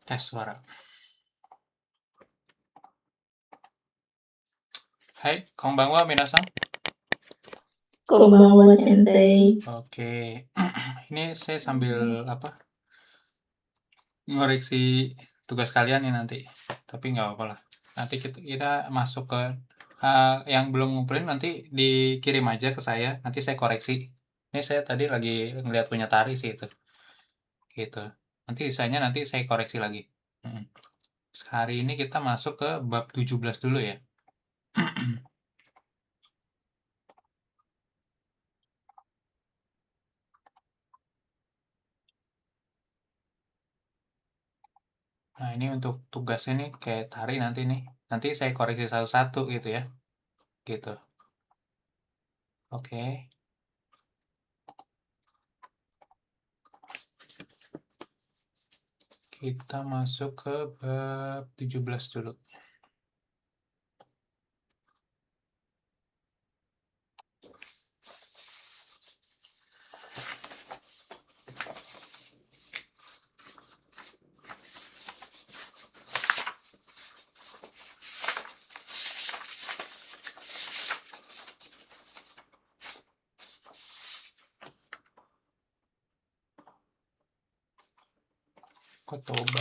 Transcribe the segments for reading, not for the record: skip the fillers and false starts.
Tes suara. Hai, konbanwa minasan. Konbanwa sensei. Oke, ini saya sambil ngoreksi tugas kalian nih nanti. Tapi nggak apa-apa lah. Nanti kita masuk ke yang belum ngumpulin nanti dikirim aja ke saya. Nanti saya koreksi. Ini saya tadi lagi ngeliat punya Tari sih itu. Gitu. Nanti sisanya nanti saya koreksi lagi. Hari ini kita masuk ke bab 17 dulu ya. Nah, ini untuk tugasnya nih kayak Tari nanti nih. Nanti saya koreksi satu-satu gitu ya. Gitu. Oke. Kita masuk ke bab 17 dulu. Kotoba.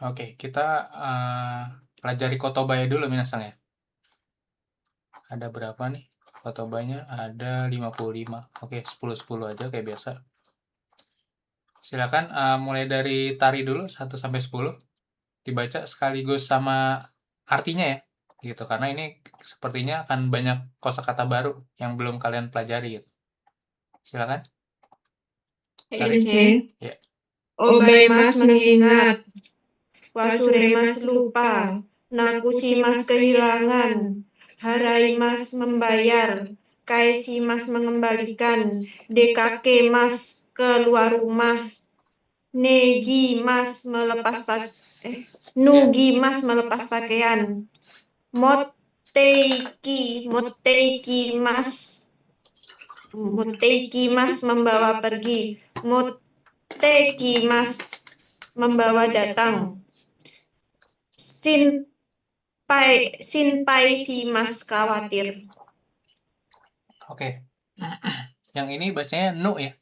Oke, kita pelajari kotobanya dulu minasang ya. Ada berapa nih? Kotobanya ada 55. Oke, 10-10 aja kayak biasa. Silakan mulai dari Tari dulu 1 sampai 10. Dibaca sekaligus sama artinya ya. Gitu, karena ini sepertinya akan banyak kosakata baru yang belum kalian pelajari gitu. Silakan. Tari. Sensei. Ya. Obai mas mengingat. Wasure mas lupa. Nakusi mas kehilangan. Harai mas membayar. Kaisi mas mengembalikan. DKK mas keluar rumah. Negi mas melepas Nugi mas melepas pakaian. Moteki mas membawa pergi. Moteki mas membawa datang. Sinpai si mas khawatir. Oke. Yang ini bacanya nu ya.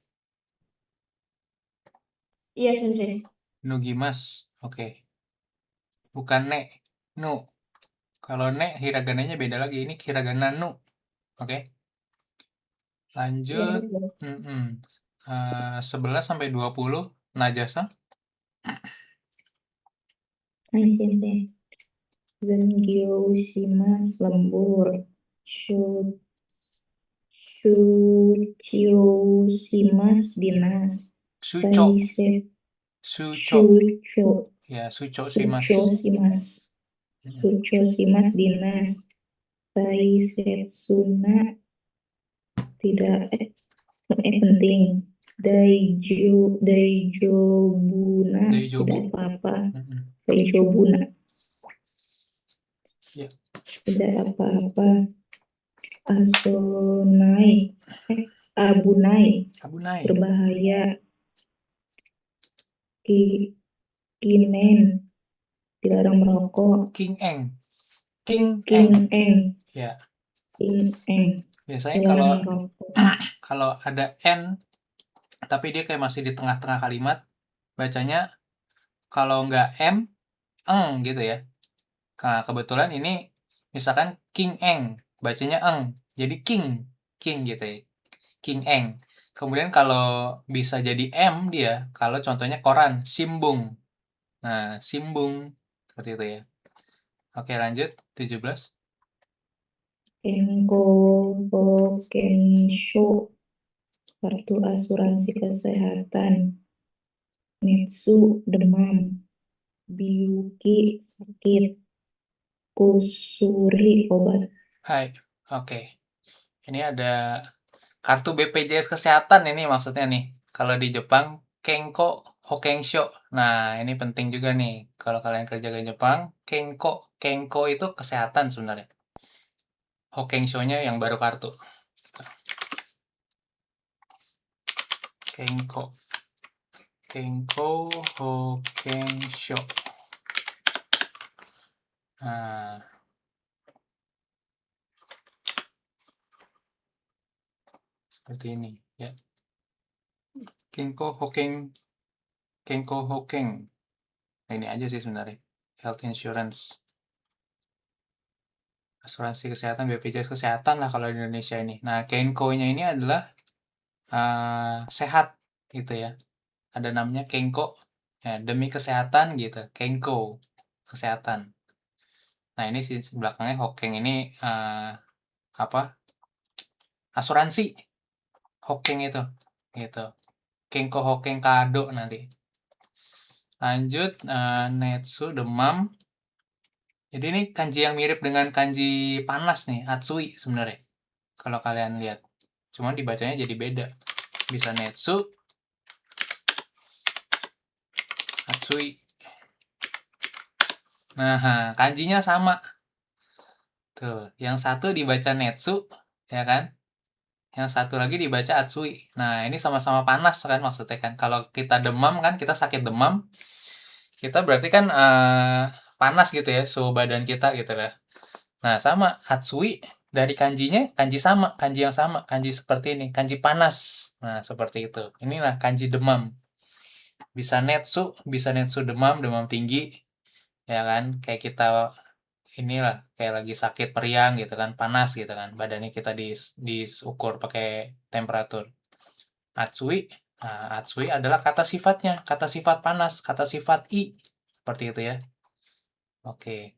Iya sensei. Nugimas. Oke. Bukan ne. Nu. Kalau ne hiragananya beda lagi. Ini hiragana nu. Oke. Lanjut. 11 sampai 20 Najasa. Hai sensei. Zengyo shimas lembur. Shuchio shimas dinas. Suco. Sucho. Ya, suco shimas. Sucho shimas dinas. Taisetsuna tidak penting. Daijobuna tidak apa-apa. Daijobuna tidak apa-apa. Abunai berbahaya. Kinen dilarang merokok. King Eng. Ya. King Eng. Biasanya kalau ada N tapi dia kayak masih di tengah-tengah kalimat, bacanya kalau nggak M, eng gitu ya. Nah, kebetulan ini misalkan King Eng, bacanya eng. Jadi King gitu ya. King Eng. Kemudian kalau bisa jadi M dia, kalau contohnya koran, Simbung. Nah, Simbung. Seperti itu ya. Oke, lanjut. 17. Kenko Bokensho kartu asuransi kesehatan. Netsu demam. Biyuki sakit. Kusuri obat. Hai, oke. Ini ada kartu BPJS Kesehatan ini maksudnya nih. Kalau di Jepang, Kenko Hokensho. Nah, ini penting juga nih. Kalau kalian kerja di Jepang, Kenko itu kesehatan sebenarnya. Hokkensho-nya yang baru kartu. Kenko Hokkensho. Nah, seperti ini ya. Kenko Hokkeng. Nah, ini aja sih sebenarnya. Health insurance. Asuransi kesehatan, BPJS kesehatan lah kalau di Indonesia ini. Nah, Kenko-nya ini adalah sehat gitu ya. Ada namanya Kenko. Ya, demi kesehatan gitu. Kenko kesehatan. Nah, ini sih belakangnya Hokkeng ini apa? Asuransi. Hokkeng itu. Gitu. Kenko Hokkeng kado nanti. Lanjut Netsu demam. Jadi ini kanji yang mirip dengan kanji panas nih, Atsui sebenarnya. Kalau kalian lihat. Cuman dibacanya jadi beda. Bisa Netsu, Atsui. Nah, kanjinya sama. Tuh, yang satu dibaca Netsu, ya kan? Yang satu lagi dibaca Atsui. Nah, ini sama-sama panas kan maksudnya kan. Kalau kita demam kan, kita sakit demam, kita berarti kan panas gitu ya, suhu badan kita gitu lah. Nah, sama Atsui dari kanjinya, kanji sama, kanji yang sama, kanji seperti ini, kanji panas. Nah, seperti itu. Inilah kanji demam. Bisa netsu demam, demam tinggi, ya kan? Kayak kita inilah kayak lagi sakit periang gitu kan, panas gitu kan, badannya kita diukur pakai temperatur. Atsui, nah, Atsui adalah kata sifatnya, kata sifat panas, kata sifat i, seperti itu ya. Oke.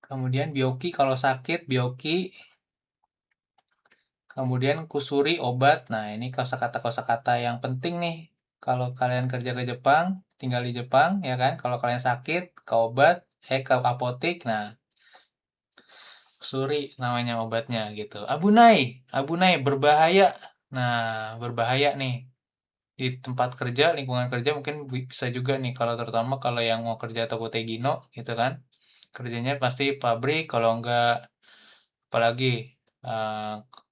Kemudian bioki kalau sakit, bioki. Kemudian kusuri obat. Nah, ini kosakata-kosakata yang penting nih. Kalau kalian kerja ke Jepang, tinggal di Jepang, ya kan? Kalau kalian sakit, ke obat, ke apotik. Nah, kusuri namanya obatnya gitu. Abunai berbahaya. Nah, berbahaya nih. Di tempat kerja, lingkungan kerja mungkin bisa juga nih. Kalau terutama kalau yang mau kerja toko Tegino, gitu kan. Kerjanya pasti pabrik, kalau enggak apalagi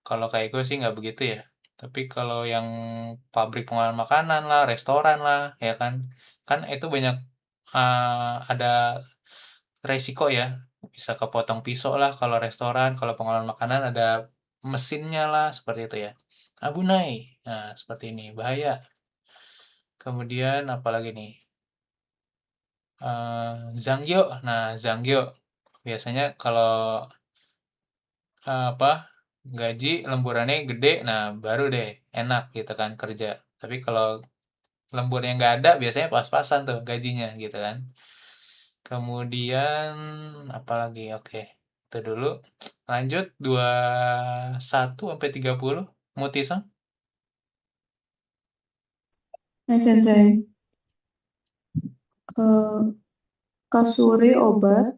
kalau kayak gue sih nggak begitu ya, tapi kalau yang pabrik pengolahan makanan lah, restoran lah, ya kan kan itu banyak ada resiko ya, bisa kepotong pisau lah kalau restoran, kalau pengolahan makanan ada mesinnya lah, seperti itu ya. Abunai, nah seperti ini, bahaya. Kemudian apalagi nih, Zangyo. Nah, Zangyo biasanya kalau apa gaji lemburannya gede, nah baru deh enak gitu kan kerja. Tapi kalau lemburnya nggak ada, biasanya pas-pasan tuh gajinya gitu kan. Kemudian apalagi, oke itu dulu. Lanjut 21 sampai 30 Mutisong. Nah, Sensei, eh, kasuri obat,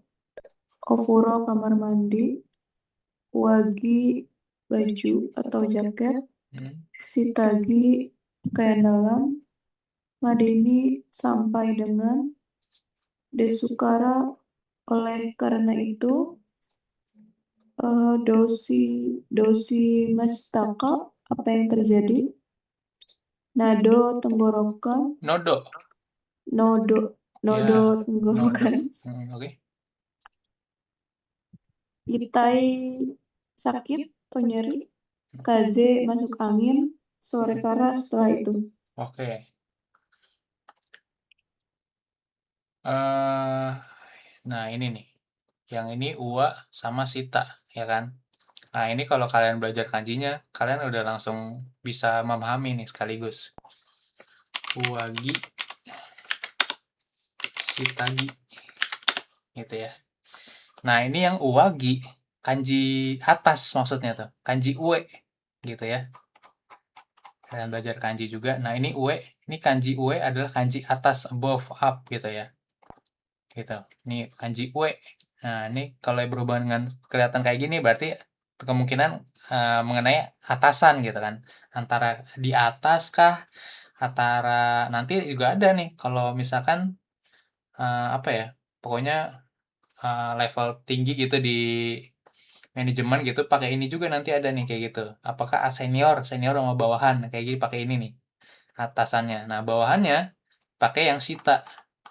ofuro kamar mandi, wagi baju atau jaket, sitagi pakaian dalam, madeni sampai dengan, desukara oleh karena itu, dosi dosi mastaka apa yang terjadi, nado tenggorokan, Nodo nodo nodo ya, nodo. tenggorokan, Oke. itai sakit atau nyeri, kaze masuk angin, sore kara setelah itu. Oke. eh nah ini nih, yang ini Uwa sama Sita, ya kan. Nah, ini kalau kalian belajar kanjinya, kalian udah langsung bisa memahami nih sekaligus. Uwagi, Shitagi, gitu ya. Nah, ini yang uwagi, kanji atas maksudnya tuh. Kanji ue, gitu ya. Kalian belajar kanji juga. Nah, ini ue. Ini kanji ue adalah kanji atas, above, up, gitu ya. Gitu. Ini kanji ue. Nah, ini kalau berhubungan dengan kelihatan kayak gini, berarti kemungkinan mengenai atasan gitu kan. Antara di atas kah, antara nanti juga ada nih kalau misalkan apa ya, pokoknya level tinggi gitu di manajemen gitu pakai ini juga nanti ada nih kayak gitu. Apakah senior sama bawahan kayak gini pakai ini nih atasannya. Nah, bawahannya pakai yang sita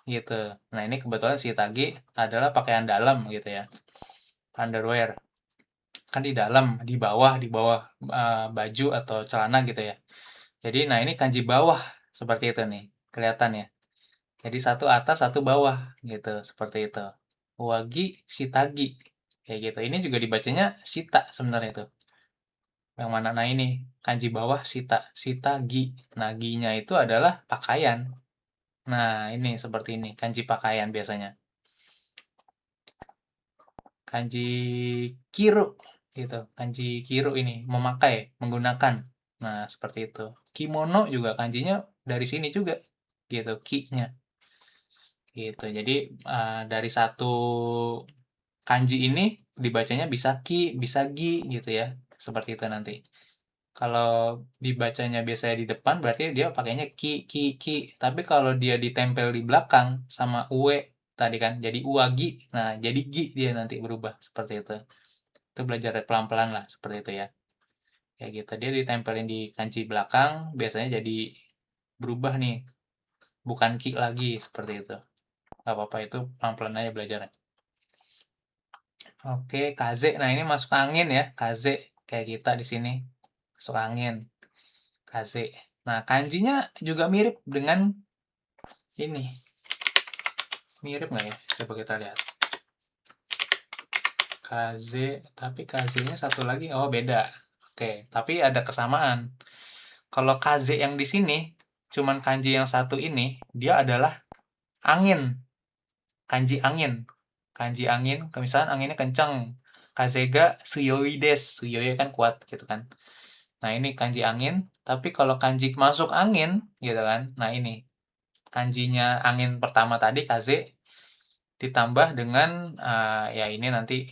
gitu. Nah, ini kebetulan sitagi adalah pakaian dalam gitu ya. Underwear. Kan di dalam, di bawah baju atau celana gitu ya. Jadi, nah ini kanji bawah seperti itu nih. Kelihatan ya. Jadi satu atas, satu bawah gitu, seperti itu. Wagi, sitagi. Kayak gitu. Ini juga dibacanya sita sebenarnya itu. Yang mana nah ini kanji bawah sita, sitagi. Nah, ginya itu adalah pakaian. Nah, ini seperti ini kanji pakaian biasanya. Kanji kiru gitu. Kanji kiru ini memakai, menggunakan. Nah, seperti itu. Kimono juga kanjinya dari sini juga gitu, ki-nya. Gitu. Jadi dari satu kanji ini dibacanya bisa ki, bisa gi gitu ya. Seperti itu nanti. Kalau dibacanya biasanya di depan berarti dia pakainya ki, ki, ki. Tapi kalau dia ditempel di belakang sama ue tadi kan jadi uagi. Nah, jadi gi dia nanti berubah seperti itu. Itu belajar pelan-pelan lah seperti itu ya. Kayak gitu. Dia ditempelin di kanji belakang biasanya jadi berubah nih. Bukan ki lagi seperti itu. Gak apa-apa itu pelan-pelan aja belajarnya. Oke, kaze. Nah, ini masuk angin ya, kaze. Kayak kita di sini. Masuk angin. Kaze. Nah, kanjinya juga mirip dengan ini. Mirip nggak ya? Coba kita lihat. Kaze, tapi kaze-nya satu lagi. Oh, beda. Oke, tapi ada kesamaan. Kalau kaze yang di sini, cuman kanji yang satu ini, dia adalah angin. Kanji angin. Kanji angin, misalnya anginnya kencang. Kazega suyoi desu. Suyoi kan kuat gitu kan. Nah, ini kanji angin, tapi kalau kanji masuk angin gitu kan. Nah, ini kanjinya angin pertama tadi kaze ditambah dengan ya ini nanti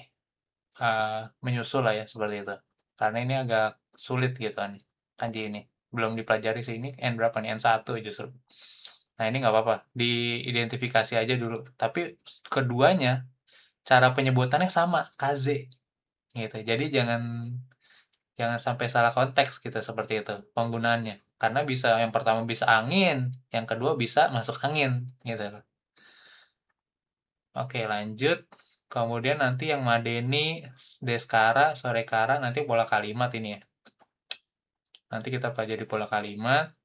menyusul lah ya seperti itu. Karena ini agak sulit gitu kan kanji ini. Belum dipelajari sih ini N berapa nih? N1 justru. Nah, ini nggak apa-apa. Diidentifikasi aja dulu. Tapi keduanya cara penyebutannya sama, kaze gitu. Jadi jangan jangan sampai salah konteks gitu seperti itu penggunaannya. Karena bisa yang pertama bisa angin, yang kedua bisa masuk angin gitu. Oke, lanjut. Kemudian nanti yang madeni, deskara, sorekara nanti pola kalimat ini ya. Nanti kita pelajari pola kalimat.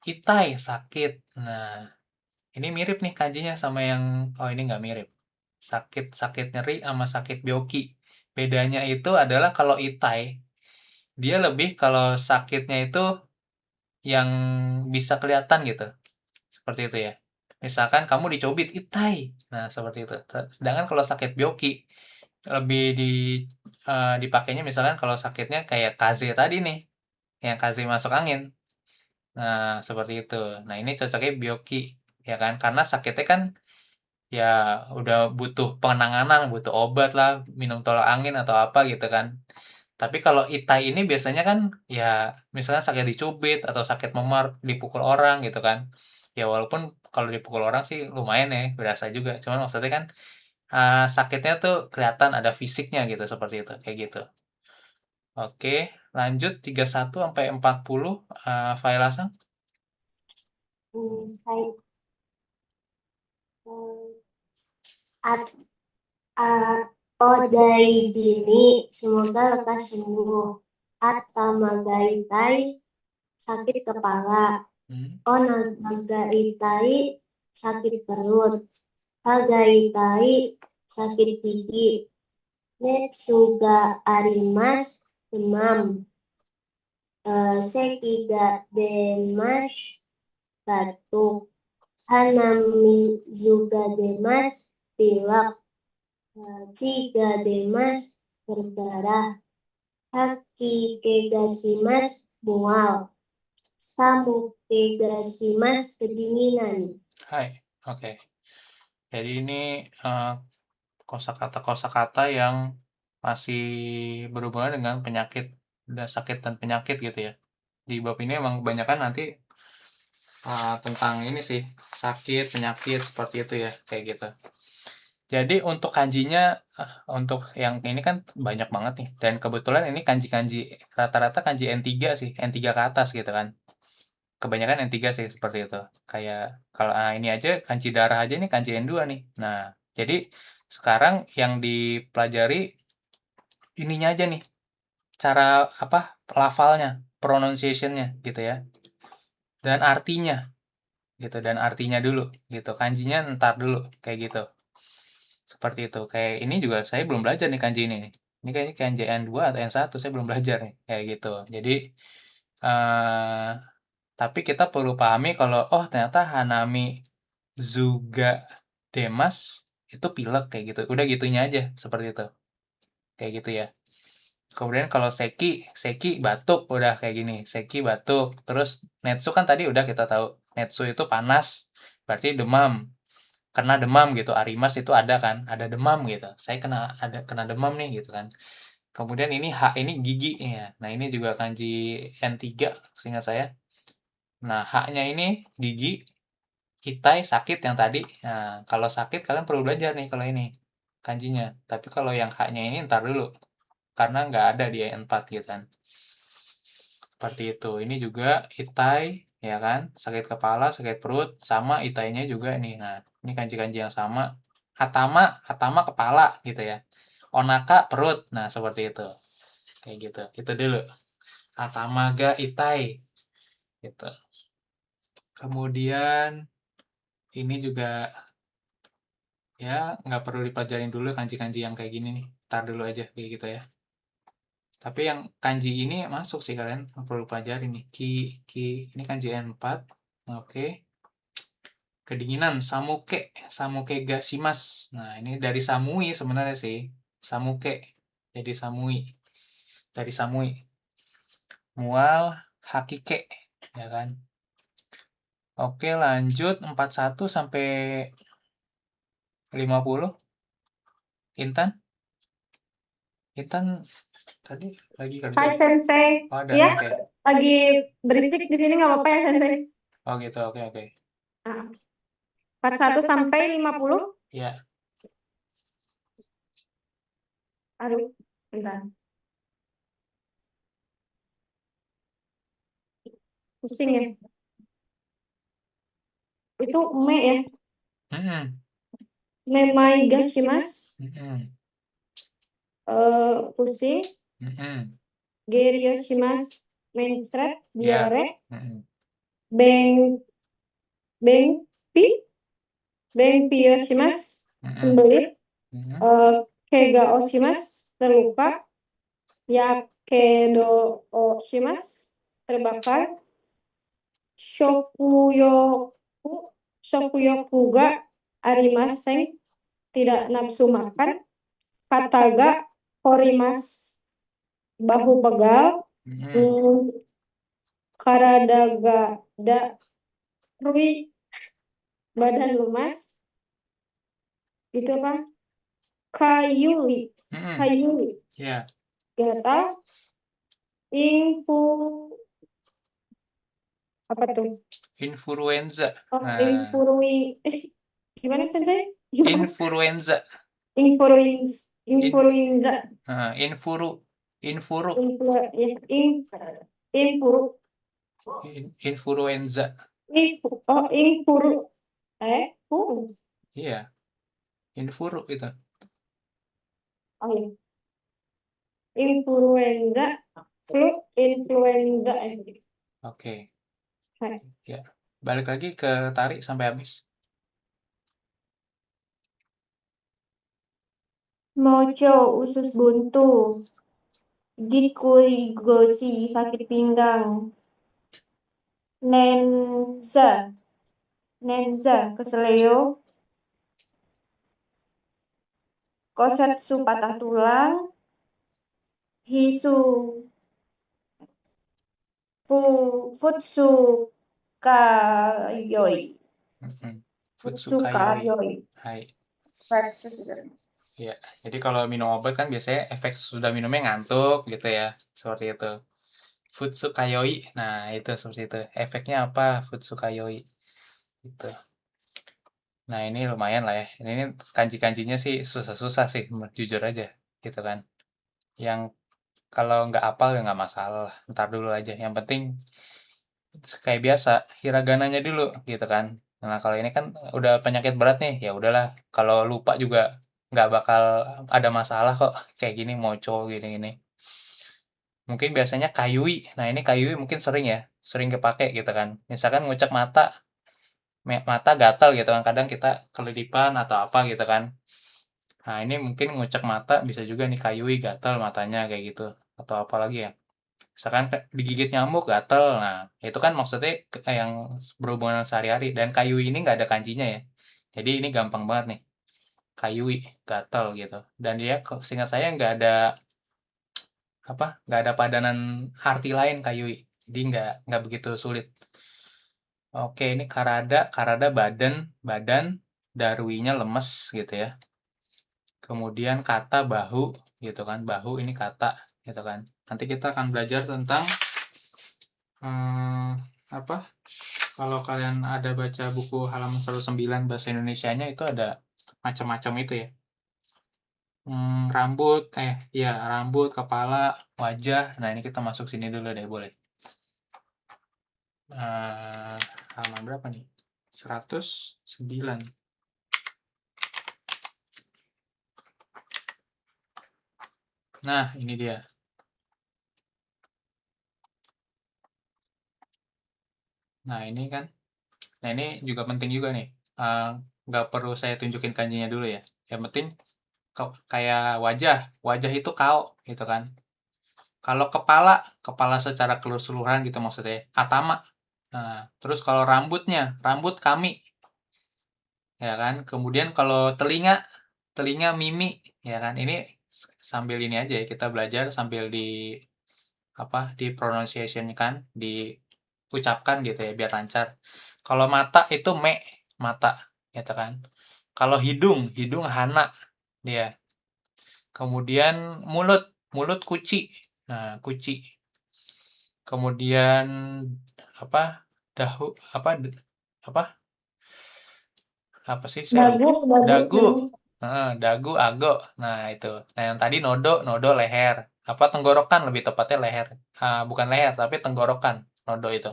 Itai, sakit. Nah, ini mirip nih kanjinya sama yang oh ini nggak mirip. Sakit nyeri sama sakit byoki. Bedanya itu adalah kalau itai dia lebih kalau sakitnya itu yang bisa kelihatan gitu. Seperti itu ya. Misalkan kamu dicubit, itai. Nah, seperti itu. Sedangkan kalau sakit byoki, lebih dipakainya misalkan kalau sakitnya kayak kaze tadi nih, yang kaze masuk angin. Nah, seperti itu. Nah, ini cocoknya byoki, ya kan? Karena sakitnya kan ya udah butuh penanganan, butuh obat lah, minum tolak angin atau apa gitu kan. Tapi kalau itai ini biasanya kan ya misalnya sakit dicubit atau sakit memar dipukul orang gitu kan. Ya walaupun kalau dipukul orang sih lumayan ya, berasa juga. Cuman maksudnya kan sakitnya tuh kelihatan ada fisiknya gitu seperti itu, kayak gitu. Oke, lanjut 31 sampai 40 Failasang. Baik. At, uh, Odaijini, semoga lekas sembuh. Atamagaitai, sakit kepala. Onagaitai, sakit perut. Hagaitai, sakit gigi. Netsuga arimas, demam. Sekiga demas, batuk. Hanami juga demas, pilek. Jika demas, berdarah. Haki kegasimas, mual. Samu kegasimas, kedinginan. Hai, oke. Jadi ini kosakata-kosakata yang masih berhubungan dengan penyakit dan sakit dan penyakit gitu ya. Di bab ini emang kebanyakan nanti tentang ini sih sakit penyakit seperti itu ya kayak gitu. Jadi untuk kanjinya, untuk yang ini kan banyak banget nih, dan kebetulan ini kanji-kanji rata-rata kanji N3 sih, N3 ke atas gitu kan. Kebanyakan N3 sih seperti itu. Kayak kalau ini aja kanji darah aja nih kanji N2 nih. Nah, jadi sekarang yang dipelajari ininya aja nih, cara apa? Lafalnya, pronunciation-nya gitu ya. Dan artinya gitu, dan artinya dulu gitu. Kanjinya ntar dulu kayak gitu. Seperti itu. Kayak ini juga saya belum belajar nih kanji ini nih. Ini kayaknya kanji N2 atau N1 saya belum belajar nih. Kayak gitu. Jadi eh tapi kita perlu pahami kalau oh ternyata Hanami Zuga Demas itu pilek kayak gitu. Udah gitunya aja seperti itu. Kayak gitu ya. Kemudian kalau Seki batuk udah kayak gini. Seki batuk. Terus Netsu kan tadi udah kita tahu. Netsu itu panas, berarti demam. Kena demam gitu. Arimas itu ada kan, ada demam gitu. Saya kena demam nih gitu kan. Kemudian ini H ini gigi ya. Nah, ini juga kanji N3 seingat saya. Nah, H-nya ini gigi, Itai sakit yang tadi. Nah, kalau sakit kalian perlu belajar nih kalau ini kanjinya. Tapi kalau yang H-nya ini ntar dulu karena nggak ada di N4 gitu kan. Seperti itu. Ini juga Itai ya kan, sakit kepala, sakit perut, sama Itainya juga nih. Nah, ini kanji-kanji yang sama. Hatama kepala gitu ya. Onaka perut. Nah, seperti itu. Kayak gitu. Itu dulu. Hatama ga Itai gitu. Kemudian ini juga ya nggak perlu dipelajarin dulu kanji-kanji yang kayak gini nih. Ntar dulu aja kayak gitu ya. Tapi yang kanji ini masuk sih kalian perlu pelajarin nih. Ki, ini kanji N4. Oke. Kedinginan, samuke ga shimas. Nah, ini dari samui sebenarnya sih. Samuke. Jadi samui. Dari samui. Mual, hakike. Ya kan? Oke, lanjut 41 sampai 50. Intan? Intan tadi lagi kerja. Hai Sensei. Oh, ada. Iya, Oke. lagi berisik di sini nggak apa-apa ya Sensei. Oh, gitu. Oke. Ah, 41 sampai 50. Ya. Aduh, bentar. Pusing ya. Itu me ya. Mm-mm. Memai gashimasu. Mm-mm. Pusing. Mm-mm. Geryoshimasu. Mencret. Ya. Diare. Mm-mm. Beng. Bengpi. Bengpiyoshimasu. Mm-mm. Sembelit. Mm-mm. Kega oshimasu. Terluka. Yakedo oshimasu. Terbakar. Shokuyoku ga arimasen. Tidak nafsu makan. Kataga horimasu. Bahu pegal. Mm-mm. Karada ga rui. Badan lemas. Itu kan kayui. Mm-mm. Kayui. Ya. Gatal. Info. Apa tuh? Influenza. Oh, Nah, gimana Sensei? influenza. Influenza. Infuru. Influ, ya, infuru. Influenza. Infuru. Iya. Infuru itu. Oh iya. Influenza. Influenza. Oke. Hai. Ya. Balik lagi ke tarik sampai habis. Mocho usus buntu. Gikurigoshi sakit pinggang. Nenza keseleo. Kosetsu patah tulang. Hisu futsu kayoi. Futsu kayoi. Hai. Fracture. Ya, jadi kalau minum obat kan biasanya efek sudah minumnya ngantuk gitu ya, seperti itu. Futsukayoi, nah itu seperti itu. Efeknya apa? Futsukayoi. Gitu. Nah, ini lumayan lah ya. Ini kanji-kanjinya sih susah-susah sih, jujur aja, gitu kan. Yang kalau nggak hafal ya nggak masalah, ntar dulu aja. Yang penting kayak biasa, hiragananya dulu, gitu kan. Nah, kalau ini kan udah penyakit berat nih, ya udahlah. Kalau lupa juga nggak bakal ada masalah kok. Kayak gini, moco, gini-gini. Mungkin biasanya kayui. Nah, ini kayui mungkin sering ya, sering kepake gitu kan. Misalkan ngucek mata, mata gatal gitu kan. Kadang kita keledipan atau apa gitu kan. Nah, ini mungkin ngucek mata bisa juga nih kayui gatal matanya kayak gitu. Atau apa lagi ya? Misalkan digigit nyamuk gatal. Nah, itu kan maksudnya yang berhubungan sehari-hari. Dan kayui ini nggak ada kanjinya ya. Jadi ini gampang banget nih. Kayui, gatal gitu. Dan dia seingat saya nggak ada padanan arti lain kayui. Jadi nggak begitu sulit. Oke, ini karada badan, badan, darwinya lemes gitu ya. Kemudian kata bahu gitu kan, bahu ini kata gitu kan. Nanti kita akan belajar tentang apa? Kalau kalian ada baca buku halaman 109 bahasa Indonesianya itu ada macam-macam itu ya. Rambut, ya rambut, kepala, wajah. Nah, ini kita masuk sini dulu deh, boleh. Halaman berapa nih? 109. Nah, ini dia. Nah, ini kan. Nah, ini juga penting juga nih. Nggak perlu saya tunjukin kanjinya dulu ya. Yang penting kayak wajah. Wajah itu kao gitu kan. Kalau kepala, kepala secara keseluruhan gitu maksudnya. Atama. Nah, terus kalau rambutnya, rambut kami. Ya kan. Kemudian kalau telinga, telinga mimi. Ya kan. Ini sambil ini aja ya. Kita belajar sambil di pronunciation kan, diucapkan gitu ya biar lancar. Kalau mata itu mata gitu kan. Kalau hidung hana dia. Kemudian mulut kuci. Nah, kuci. Kemudian apa? Dahu apa apa? Apa sih saya Dagu, dagu. dagu. Dagu ago. Nah, itu. Nah, yang tadi nodo leher. Apa tenggorokan lebih tepatnya leher. Bukan leher tapi tenggorokan. Nodo itu.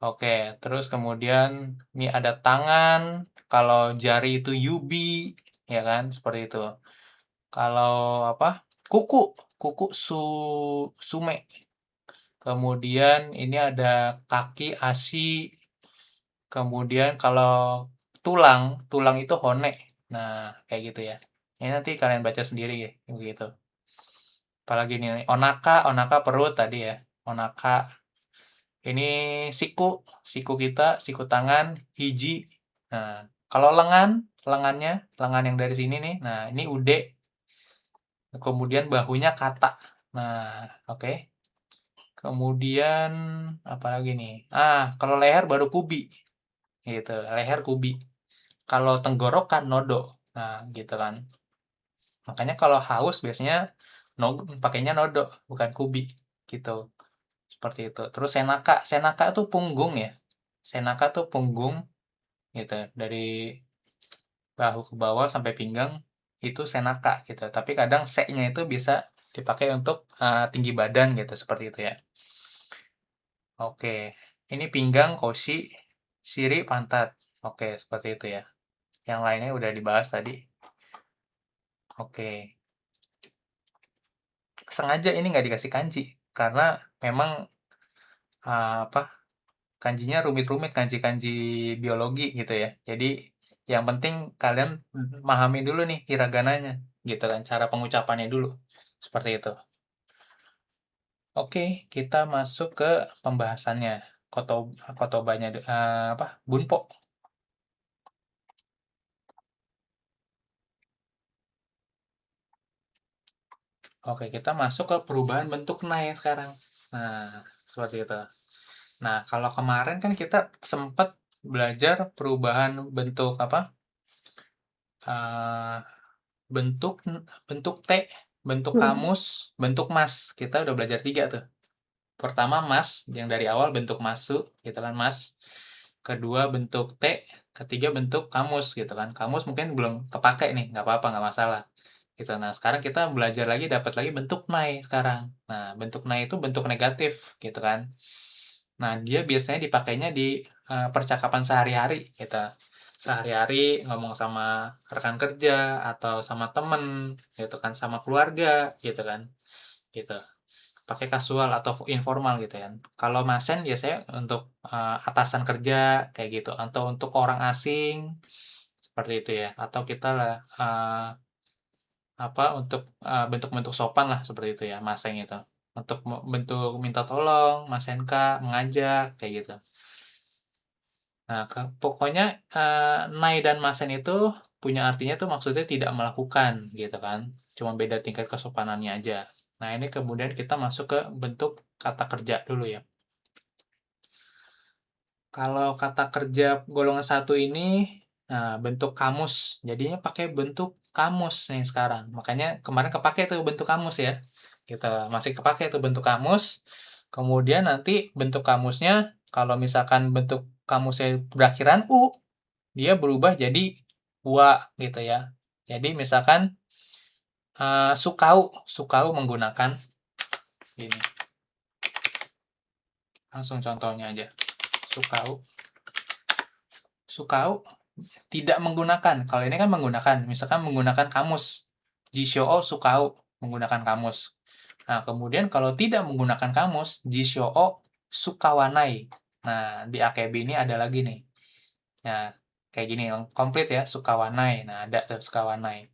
Oke, terus kemudian ini ada tangan, kalau jari itu yubi, ya kan, seperti itu. Kalau apa? Kuku, kuku sume. Kemudian ini ada kaki asi. Kemudian kalau tulang, tulang itu hone. Nah, kayak gitu ya. Ini nanti kalian baca sendiri ya, begitu. Apalagi nih, onaka perut tadi ya. Onaka. Ini siku kita, siku tangan, hiji. Nah, kalau lengan yang dari sini nih. Nah, ini ude. Kemudian bahunya kata. Nah, oke. Kemudian apa lagi nih? Kalau leher baru kubi. Gitu, leher kubi. Kalau tenggorokan nodo. Nah, gitu kan. Makanya kalau haus biasanya pakainya nodo, bukan kubi. Gitu. Seperti itu. Terus senaka itu punggung ya. Senaka tuh punggung gitu dari bahu ke bawah sampai pinggang itu senaka gitu. Tapi kadang se-nya itu bisa dipakai untuk tinggi badan gitu seperti itu ya. Oke, ini pinggang, koshi, siri, pantat. Oke, seperti itu ya. Yang lainnya udah dibahas tadi. Oke, sengaja ini nggak dikasih kanji karena memang apa kanjinya rumit-rumit, kanji-kanji biologi gitu ya. Jadi yang penting kalian memahami dulu nih hiragananya gitu kan, cara pengucapannya dulu. Seperti itu. Oke, kita masuk ke pembahasannya. Kotobanya Bunpo. Oke, kita masuk ke perubahan bentuk nai sekarang. Nah, seperti itu. Nah, kalau kemarin kan kita sempat belajar perubahan bentuk apa? eh, bentuk bentuk T, bentuk kamus, bentuk mas. Kita udah belajar 3 tuh. Pertama mas, yang dari awal bentuk masuk, gitu kan mas. Kedua bentuk T, ketiga bentuk kamus gitu kan. Kamus mungkin belum kepake nih, nggak apa-apa, nggak masalah. Gitu. Nah, sekarang kita belajar lagi, dapat lagi bentuk nai sekarang. Nah, bentuk nai itu bentuk negatif gitu kan. Nah, dia biasanya dipakainya di percakapan sehari-hari gitu. Sehari-hari ngomong sama rekan kerja atau sama temen gitu kan, sama keluarga gitu kan. Gitu. Pakai kasual atau informal gitu ya. Kalau masen biasanya untuk atasan kerja kayak gitu atau untuk orang asing seperti itu ya. Atau kita lah apa untuk bentuk-bentuk sopan lah seperti itu ya, maseng itu. Untuk bentuk minta tolong, masenka, mengajak kayak gitu. Nah, pokoknya nai dan masen itu punya artinya tuh maksudnya tidak melakukan gitu kan. Cuma beda tingkat kesopanannya aja. Nah, ini kemudian kita masuk ke bentuk kata kerja dulu ya. Kalau kata kerja golongan satu ini bentuk kamus. Jadinya pakai bentuk kamus nih sekarang. Makanya kemarin kepake tuh bentuk kamus ya. Kita masih kepake tuh bentuk kamus. Kemudian nanti bentuk kamusnya kalau misalkan bentuk kamusnya berakhiran u, dia berubah jadi wa gitu ya. Jadi misalkan sukau menggunakan ini. Langsung contohnya aja. Sukau tidak menggunakan. Kalau ini kan menggunakan, misalkan menggunakan kamus. Jishou sukau menggunakan kamus. Nah, kemudian kalau tidak menggunakan kamus, jishou sukawanai. Nah, di AKB ini ada lagi nih. Nah, kayak gini, komplit ya, sukawanai. Nah, ada tuh sukawanai.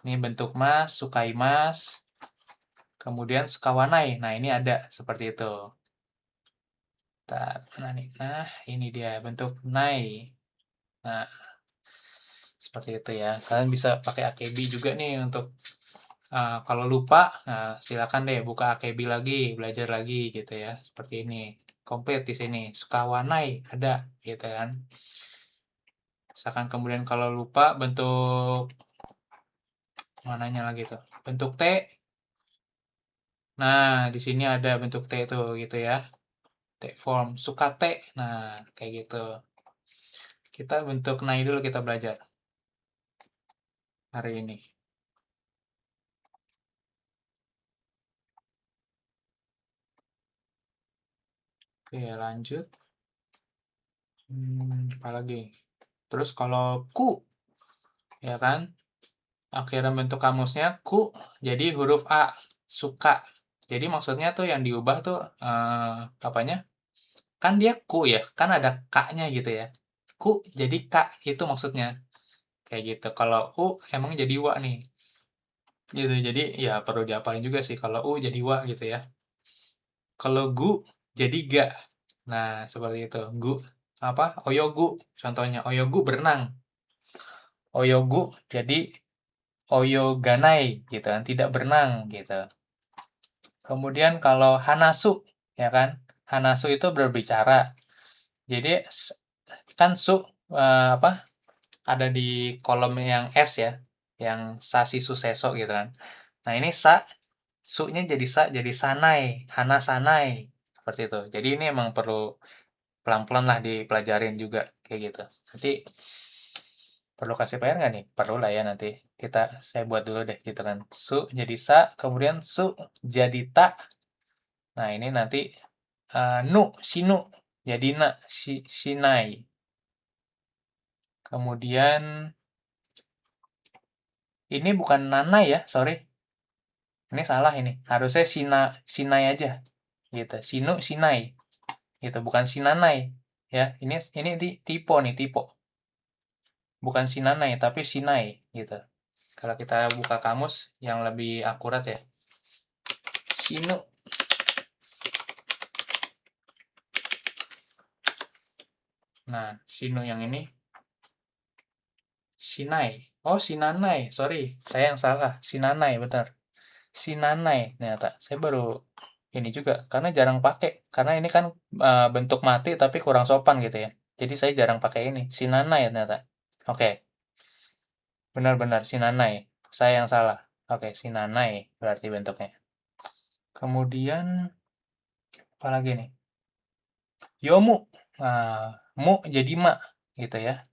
Ini bentuk mas, sukaimas. Kemudian sukawanai. Nah, ini ada seperti itu. Nah, ini dia bentuk nai. Nah, seperti itu ya. Kalian bisa pakai AKB juga nih untuk kalau lupa, silakan deh buka AKB lagi, belajar lagi gitu ya. Seperti ini. Komplit di sini. Sukawanai ada gitu kan. Misalkan kemudian kalau lupa bentuk mananya lagi tuh. Bentuk T. Nah, di sini ada bentuk T itu gitu ya. T form. Suka T. Nah, kayak gitu. Kita bentuk nai dulu kita belajar hari ini. Oke, lanjut. Apa lagi? Terus kalau ku, ya kan? Akhirnya bentuk kamusnya ku, jadi huruf A, suka. Jadi maksudnya tuh yang diubah tuh, apanya? Kan dia ku ya, kan ada K-nya gitu ya. Ku jadi K, itu maksudnya. Kayak gitu. Kalau U emang jadi wa nih. Gitu, jadi ya perlu diapalin juga sih. Kalau U jadi wa gitu ya. Kalau gu jadi ga. Nah, seperti itu. Gu apa? Oyogu. Contohnya oyogu berenang. Oyogu jadi oyoganai gitu kan, tidak berenang gitu. Kemudian kalau hanasu ya kan? Hanasu itu berbicara. Jadi kan su apa? Ada di kolom yang S ya, yang sasi suseso gitu kan. Nah, ini su-nya jadi jadi sanai, hana sanai seperti itu. Jadi ini emang perlu pelan-pelan lah dipelajarin juga kayak gitu. Nanti perlu kasih PR nggak nih? Perlu lah ya nanti. Saya buat dulu deh gitu kan. Su jadi sa, kemudian su jadi ta. Nah, ini nanti nu, sinu jadi na, sinai. Kemudian ini bukan nanai ya, sorry. Ini salah ini. Harusnya sinai aja. Gitu. Sinu, sinai. Gitu, bukan sinanai. Ya, ini tipo nih, tipo. Bukan sinanai, tapi sinai gitu. Kalau kita buka kamus yang lebih akurat ya. Sinu. Nah, sinu yang ini sinai. Oh, sinanai. Sorry, saya yang salah. Sinanai, benar. Sinanai. Ternyata saya baru ini juga karena jarang pakai. Karena ini kan bentuk mati tapi kurang sopan gitu ya. Jadi saya jarang pakai ini. Sinanai ternyata. Oke. Benar-benar sinanai. Saya yang salah. Oke, sinanai berarti bentuknya. Kemudian apa lagi nih? Yomu. Nah, mu jadi ma gitu ya.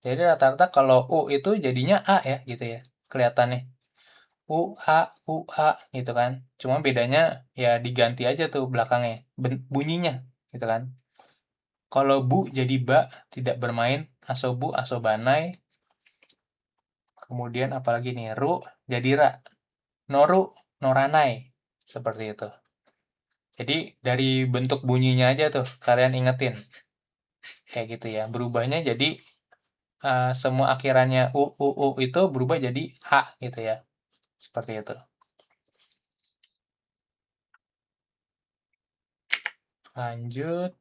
Jadi rata-rata kalau U itu jadinya A ya gitu ya, kelihatannya. U, A gitu kan. Cuma bedanya ya diganti aja tuh belakangnya, bunyinya gitu kan. Kalau Bu jadi Ba, tidak bermain, asobu, asobanai. Kemudian apalagi nih, Ru jadi Ra. Noru, noranai. Seperti itu. Jadi dari bentuk bunyinya aja tuh kalian ingetin. Kayak gitu ya. Berubahnya jadi semua akhirannya U itu berubah jadi A gitu ya. Seperti itu. Lanjut.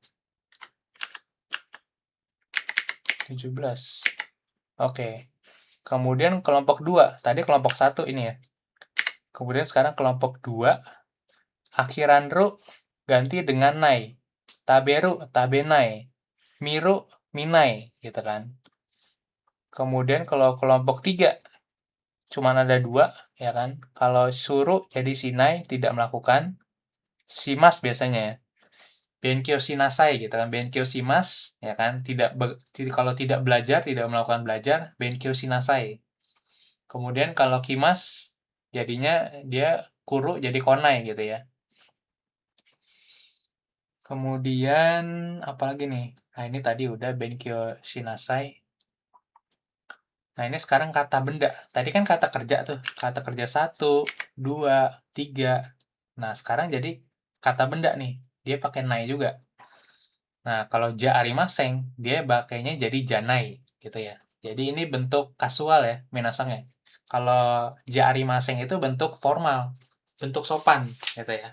17. Oke. Kemudian kelompok 2. Tadi kelompok 1 ini ya. Kemudian sekarang kelompok 2. Akhiran ru ganti dengan nai. Taberu, tabenai. Miru, minai. Gitu kan. Kemudian kalau kelompok 3. Cuman ada 2. Ya kan. Kalau suruh jadi sinai tidak melakukan. Simas biasanya ya. Benkyo shinasai gitu kan. Benkyo shimas ya kan. Kalau tidak belajar, tidak melakukan belajar, benkyo shinasai. Kemudian kalau kimas jadinya dia kuru jadi konai gitu ya. Kemudian apalagi nih? Nah, ini tadi udah benkyo shinasai. Nah, ini sekarang kata benda. Tadi kan kata kerja tuh. Kata kerja 1, 2, 3. Nah, sekarang jadi kata benda nih. Dia pakai nai juga. Nah, kalau ja arimaseng, dia pakainya jadi janai gitu ya. Jadi ini bentuk kasual ya, minasang ya. Kalau ja arimaseng itu bentuk formal, bentuk sopan gitu ya.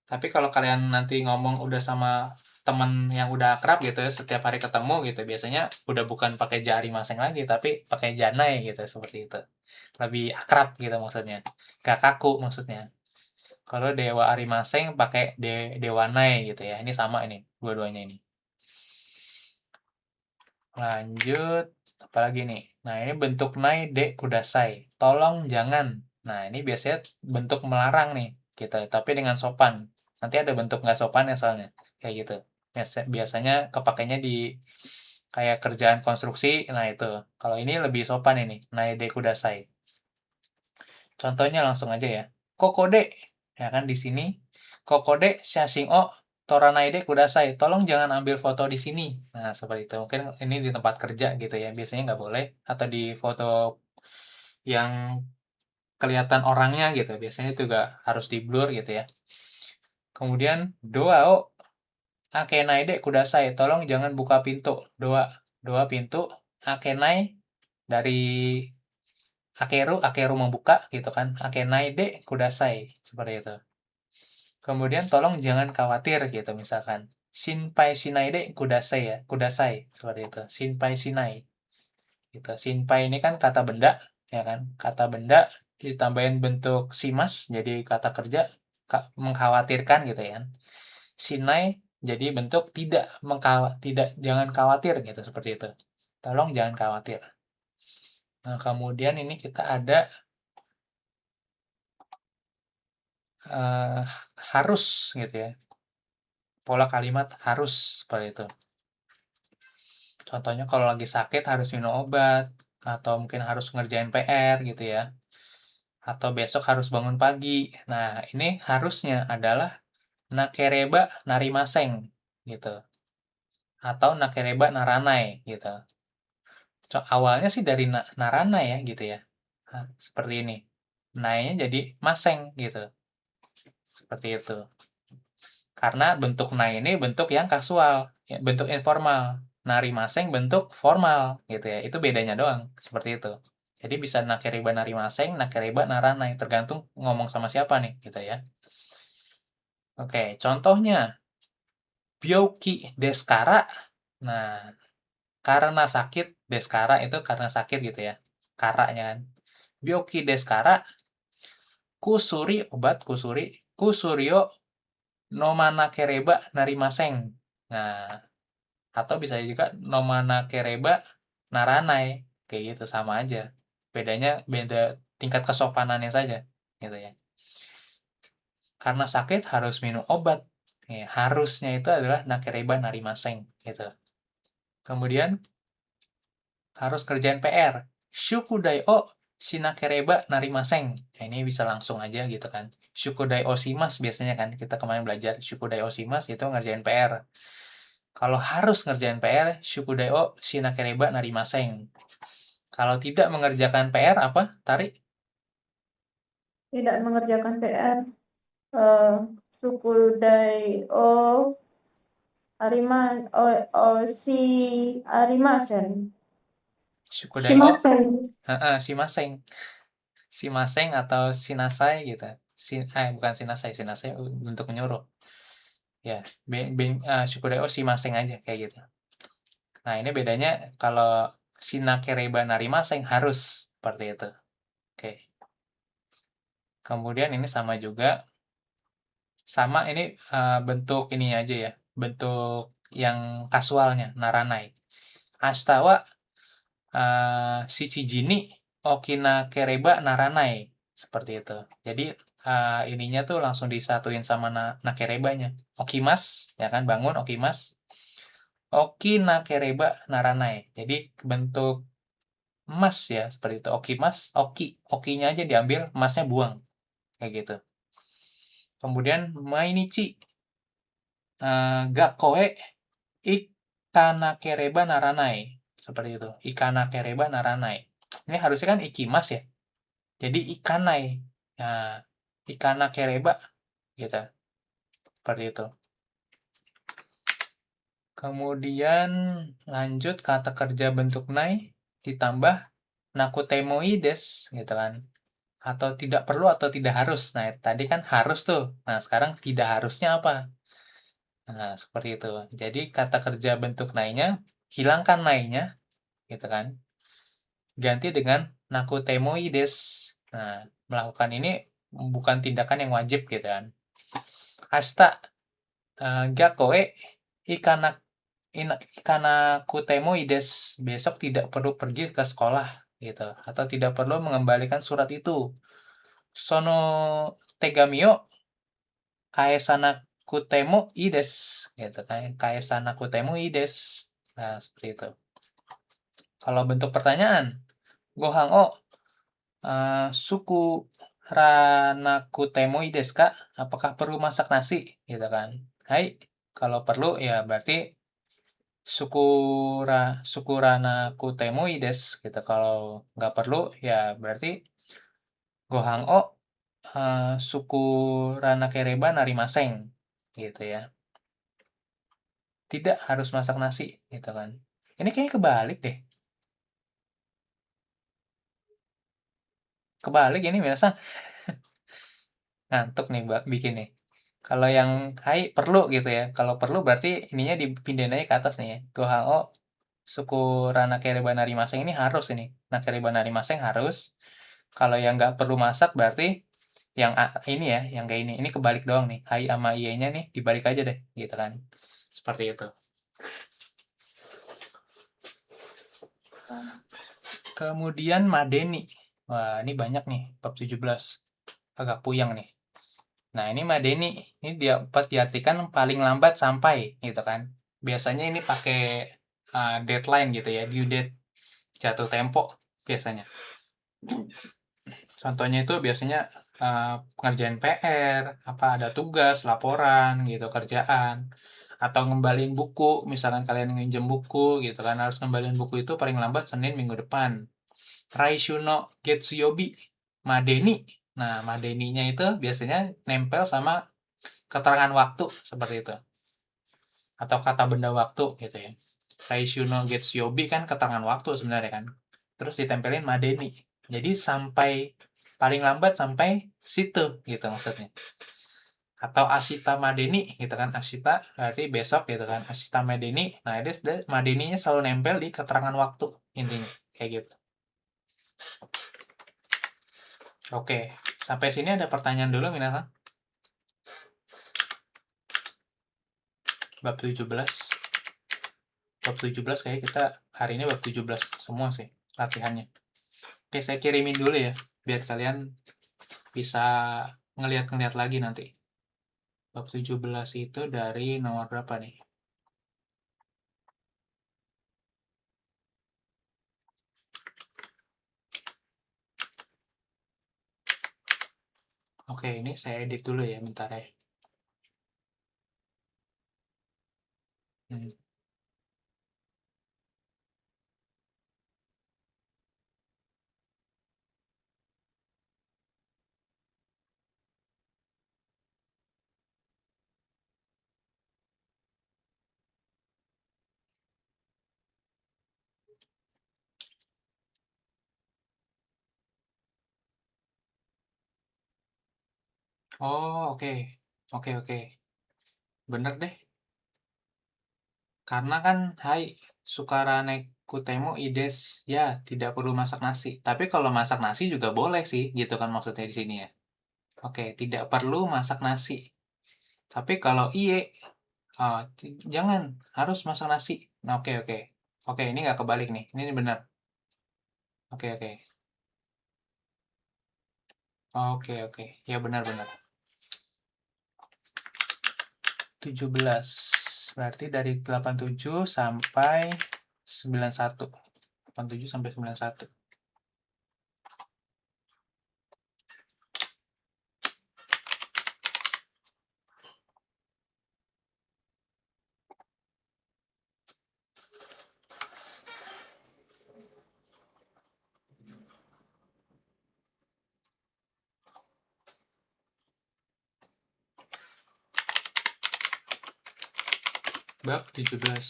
Tapi kalau kalian nanti ngomong udah sama teman yang udah akrab gitu ya, setiap hari ketemu gitu, biasanya udah bukan pakai ja arimaseng lagi, tapi pakai janai gitu, seperti itu. Lebih akrab gitu maksudnya. Gak kaku maksudnya. Kalau dewa arimaseng pakai dewa nai gitu ya. Ini sama ini, dua-duanya ini. Lanjut, apalagi nih? Nah, ini bentuk nai de kudasai. Tolong jangan. Nah, ini biasanya bentuk melarang nih, gitu. Tapi dengan sopan. Nanti ada bentuk nggak sopan ya soalnya. Kayak gitu. Biasanya kepakainya di kayak kerjaan konstruksi. Nah, itu. Kalau ini lebih sopan ini. Nai de kudasai. Contohnya langsung aja ya. Kokode. Ya kan, di sini. Kokode shashin o Toranaide kudasai. Tolong jangan ambil foto di sini. Nah, seperti itu. Mungkin ini di tempat kerja gitu ya. Biasanya nggak boleh. Atau di foto yang kelihatan orangnya gitu. Biasanya itu juga harus di blur gitu ya. Kemudian, doao akenaide kudasai. Tolong jangan buka pintu. Doa pintu. Akenai dari akeru membuka gitu kan. Akenaide kudasai. Seperti itu. Kemudian tolong jangan khawatir gitu misalkan. Shinpai shinai de kudasai ya. Kudasai seperti itu. Shinpai shinai. Gitu. Shinpai ini kan kata benda ya kan. Kata benda ditambahin bentuk simas jadi kata kerja mengkhawatirkan gitu ya kan. Shinai jadi bentuk tidak jangan khawatir gitu seperti itu. Tolong jangan khawatir. Nah, kemudian ini kita ada harus gitu ya. Pola kalimat harus seperti itu. Contohnya kalau lagi sakit harus minum obat, atau mungkin harus ngerjain PR gitu ya. Atau besok harus bangun pagi. Nah, ini harusnya adalah nakereba narimaseng gitu. Atau nakereba naranai gitu. Awalnya sih dari naranai ya gitu ya. Nah, seperti ini. Nainya jadi maseng gitu. Seperti itu. Karena bentuk nai ini bentuk yang kasual, ya, bentuk informal. Nari maseng bentuk formal gitu ya. Itu bedanya doang, seperti itu. Jadi bisa nakeriba nari maseng, nakeriba naranai, tergantung ngomong sama siapa nih gitu ya. Oke, contohnya byoki deskara. Nah, karena sakit, deskara itu karena sakit gitu ya. Karanya kan. Byoki deskara kusuri obat kusuri kusurio no manakereba nari maseng. Nah, atau bisa juga nomana kereba naranai kayak gitu sama aja, bedanya beda tingkat kesopanannya saja gitu ya. Karena sakit harus minum obat ya, harusnya itu adalah nakereba narimaseng gitu. Kemudian harus kerjain PR. Shukudai o shinakereba narimaseng. Nah, ini bisa langsung aja gitu kan. Shukudai o shimasu biasanya kan. Kita kemarin belajar shukudai o shimasu itu ngerjain PR. Kalau harus ngerjain PR, shukudai o shinakereba narimaseng. Kalau tidak mengerjakan PR apa, Tari? Tidak mengerjakan PR. Sukudai o si arimasen. Shukudai o Shimasen. shimaseng. Shimaseng atau shinasai gitu. Bukan shinasai untuk menyuruh. Ya, shukudai o shimaseng aja kayak gitu. Nah, ini bedanya kalau shinakereba narimaseng harus seperti itu. Oke. Kemudian ini sama juga. Sama ini bentuk ini aja ya. Bentuk yang kasualnya, naranai. Ashita wa shichiji ni okinakereba naranai. Seperti itu. Jadi ininya tuh langsung disatuin sama nakerebanya. Okimas, ya kan, bangun okimas. Okinakereba naranai. Jadi bentuk emas ya, seperti itu. Okimas, okinya aja diambil, emasnya buang. Kayak gitu. Kemudian mainichi gakoe ikanakereba naranai. Seperti itu. Ikanakereba naranai. Ini harusnya kan ikimas ya. Jadi ikanai. Nah, ikanakereba gitu. Seperti itu. Kemudian lanjut kata kerja bentuk nai ditambah nakutemoi desu gitu kan. Atau tidak perlu atau tidak harus. Nah, tadi kan harus tuh. Nah, sekarang tidak harusnya apa? Nah, seperti itu. Jadi kata kerja bentuk nainya, hilangkan nainya gitu kan. Ganti dengan nakutemoi desu. Nah, melakukan ini bukan tindakan yang wajib gitu kan. Ashita gakoe ikanakutemoi desu. Besok tidak perlu pergi ke sekolah gitu. Atau tidak perlu mengembalikan surat itu. Sono tegami o kaesanaku temo ii desu. Gitu kan. Kaesanaku temo ii desu. Nah, seperti itu. Kalau bentuk pertanyaan, gohan o suku ranaku temoi desu ka? Apakah perlu masak nasi? Gitu kan. Hai, kalau perlu ya berarti sukuranaku temoi desu gitu. Kalau nggak perlu ya berarti gohan o sukuranakereba narimaseng gitu ya. Tidak harus masak nasi gitu kan. Ini kayaknya kebalik deh. Kebalik ini biasa. Ngantuk nih bikin nih. Kalau yang hai perlu gitu ya. Kalau perlu berarti ininya dipindahin aja ke atas nih ya. Gohan o suku Ranakeriba Narimaseng ini harus ini. Nakeriba Narimaseng harus. Kalau yang nggak perlu masak berarti yang ini ya, yang kayak ini. Ini kebalik doang nih. Hai sama iye-nya nih dibalik aja deh gitu kan. Seperti itu. Kemudian Madeni. Wah, ini banyak nih bab 17. Agak puyeng nih. Nah, ini Madeni, ini dia dapat diartikan paling lambat sampai gitu kan. Biasanya ini pakai deadline gitu ya, due date, jatuh tempo biasanya. Contohnya itu biasanya ngerjain PR, apa ada tugas, laporan gitu, kerjaan, atau ngembaliin buku, misalkan kalian nginjem buku gitu kan, harus ngembaliin buku itu paling lambat Senin minggu depan. Raishuno Getsuyobi Madeni. Nah, Madeninya itu biasanya nempel sama keterangan waktu seperti itu. Atau kata benda waktu gitu ya. Raishuno Getsuyobi kan keterangan waktu sebenarnya kan. Terus ditempelin Madeni. Jadi sampai paling lambat sampai situ gitu maksudnya. Atau Ashita Madeni gitu kan. Ashita berarti besok gitu kan. Ashita Madeni. Nah, itu Madeninya selalu nempel di keterangan waktu intinya kayak gitu. Oke, sampai sini ada pertanyaan dulu minasan. Bab 17. Bab 17 kayak kita hari ini bab 17 semua sih latihannya. Oke, saya kirimin dulu ya biar kalian bisa ngeliat-ngeliat lagi nanti. Bab 17 itu dari nomor berapa nih? Oke, ini saya edit dulu ya, bentar ya. Hmm. Oh, oke. Oke, oke. Bener deh. Karena kan, hai, Sukarane Kutemo Ides, ya, tidak perlu masak nasi. Tapi kalau masak nasi juga boleh sih, gitu kan maksudnya di sini ya. Oke, tidak perlu masak nasi. Tapi kalau iye, jangan, harus masak nasi. Nah, oke, oke. Oke, ini nggak kebalik nih. Ini benar. Oke, oke. Oke, oke. Ya, benar-benar. 17. Berarti dari 87 sampai 91. 87 sampai 91. Bab 17.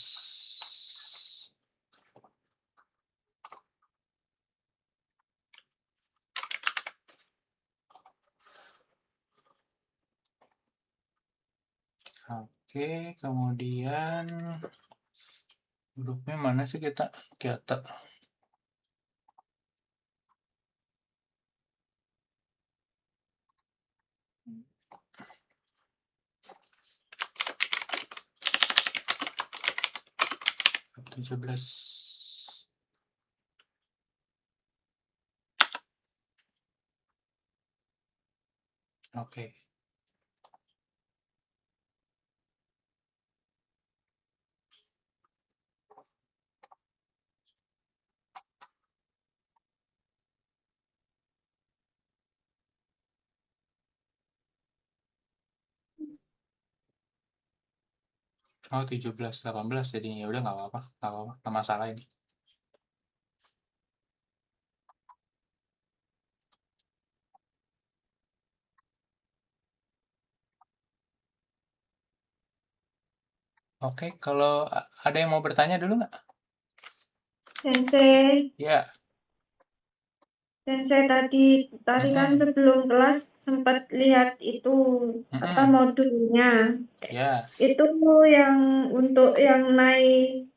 Oke, kemudian hurufnya mana sih kita? Kita 17. Oke. Oh, 17, 18 jadi ya udah nggak apa-apa, nggak apa-apa, nggak masalah ini. Oke, kalau ada yang mau bertanya dulu nggak? Sensei, Ya. Sensei tadi kan Mm-mm. sebelum kelas sempat lihat itu apa Mm-mm. modulnya. Ya. Itu yang untuk yang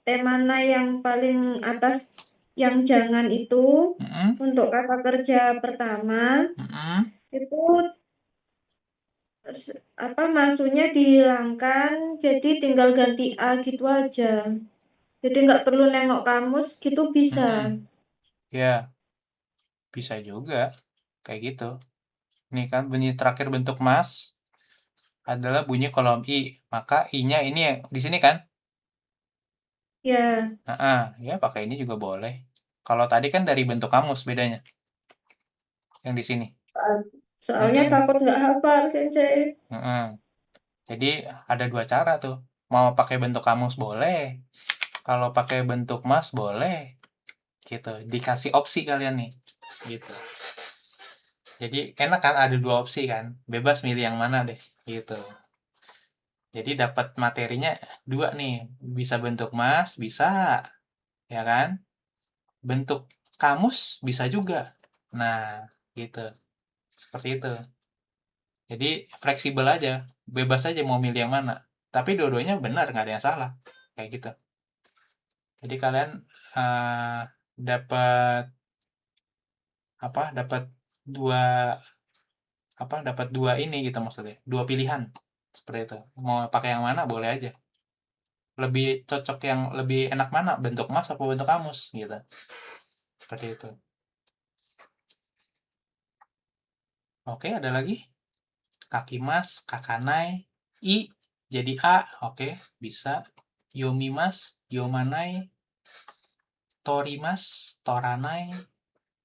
tema yang paling atas yang jangan itu Mm-mm. untuk kata kerja pertama Mm-mm. itu apa maksudnya dihilangkan jadi tinggal ganti A gitu aja. Jadi nggak perlu nengok kamus gitu bisa. Mm-mm. Ya, bisa juga kayak gitu. Nih kan bunyi terakhir bentuk mas adalah bunyi kolom i, maka i-nya ini di sini kan? Ya, Ya pakai ini juga boleh. Kalau tadi kan dari bentuk kamus bedanya, yang di sini. soalnya Mm-mm. takut nggak hafal Sensei. Mm-mm. Jadi ada dua cara tuh. Mau pakai bentuk kamus boleh, kalau pakai bentuk mas boleh, gitu. Dikasih opsi kalian nih, gitu. Jadi enak kan ada dua opsi kan, bebas milih yang mana deh, gitu. Jadi dapat materinya dua nih, bisa bentuk mas, bisa, ya kan? Bentuk kamus bisa juga. Nah, gitu. Seperti itu. Jadi fleksibel aja, bebas aja mau milih yang mana. Tapi dua-duanya benar, nggak ada yang salah. Kayak gitu. Jadi kalian uh, dapat apa? Dapat dua dapat dua ini gitu maksudnya. Dua pilihan. Seperti itu. Mau pakai yang mana boleh aja. Lebih cocok yang lebih enak mana? Bentuk mas atau bentuk kamus gitu. Seperti itu. Oke, ada lagi? Kaki mas, kakanai, i jadi a. Oke, bisa. Yomimas, yomanai, torimas, toranai,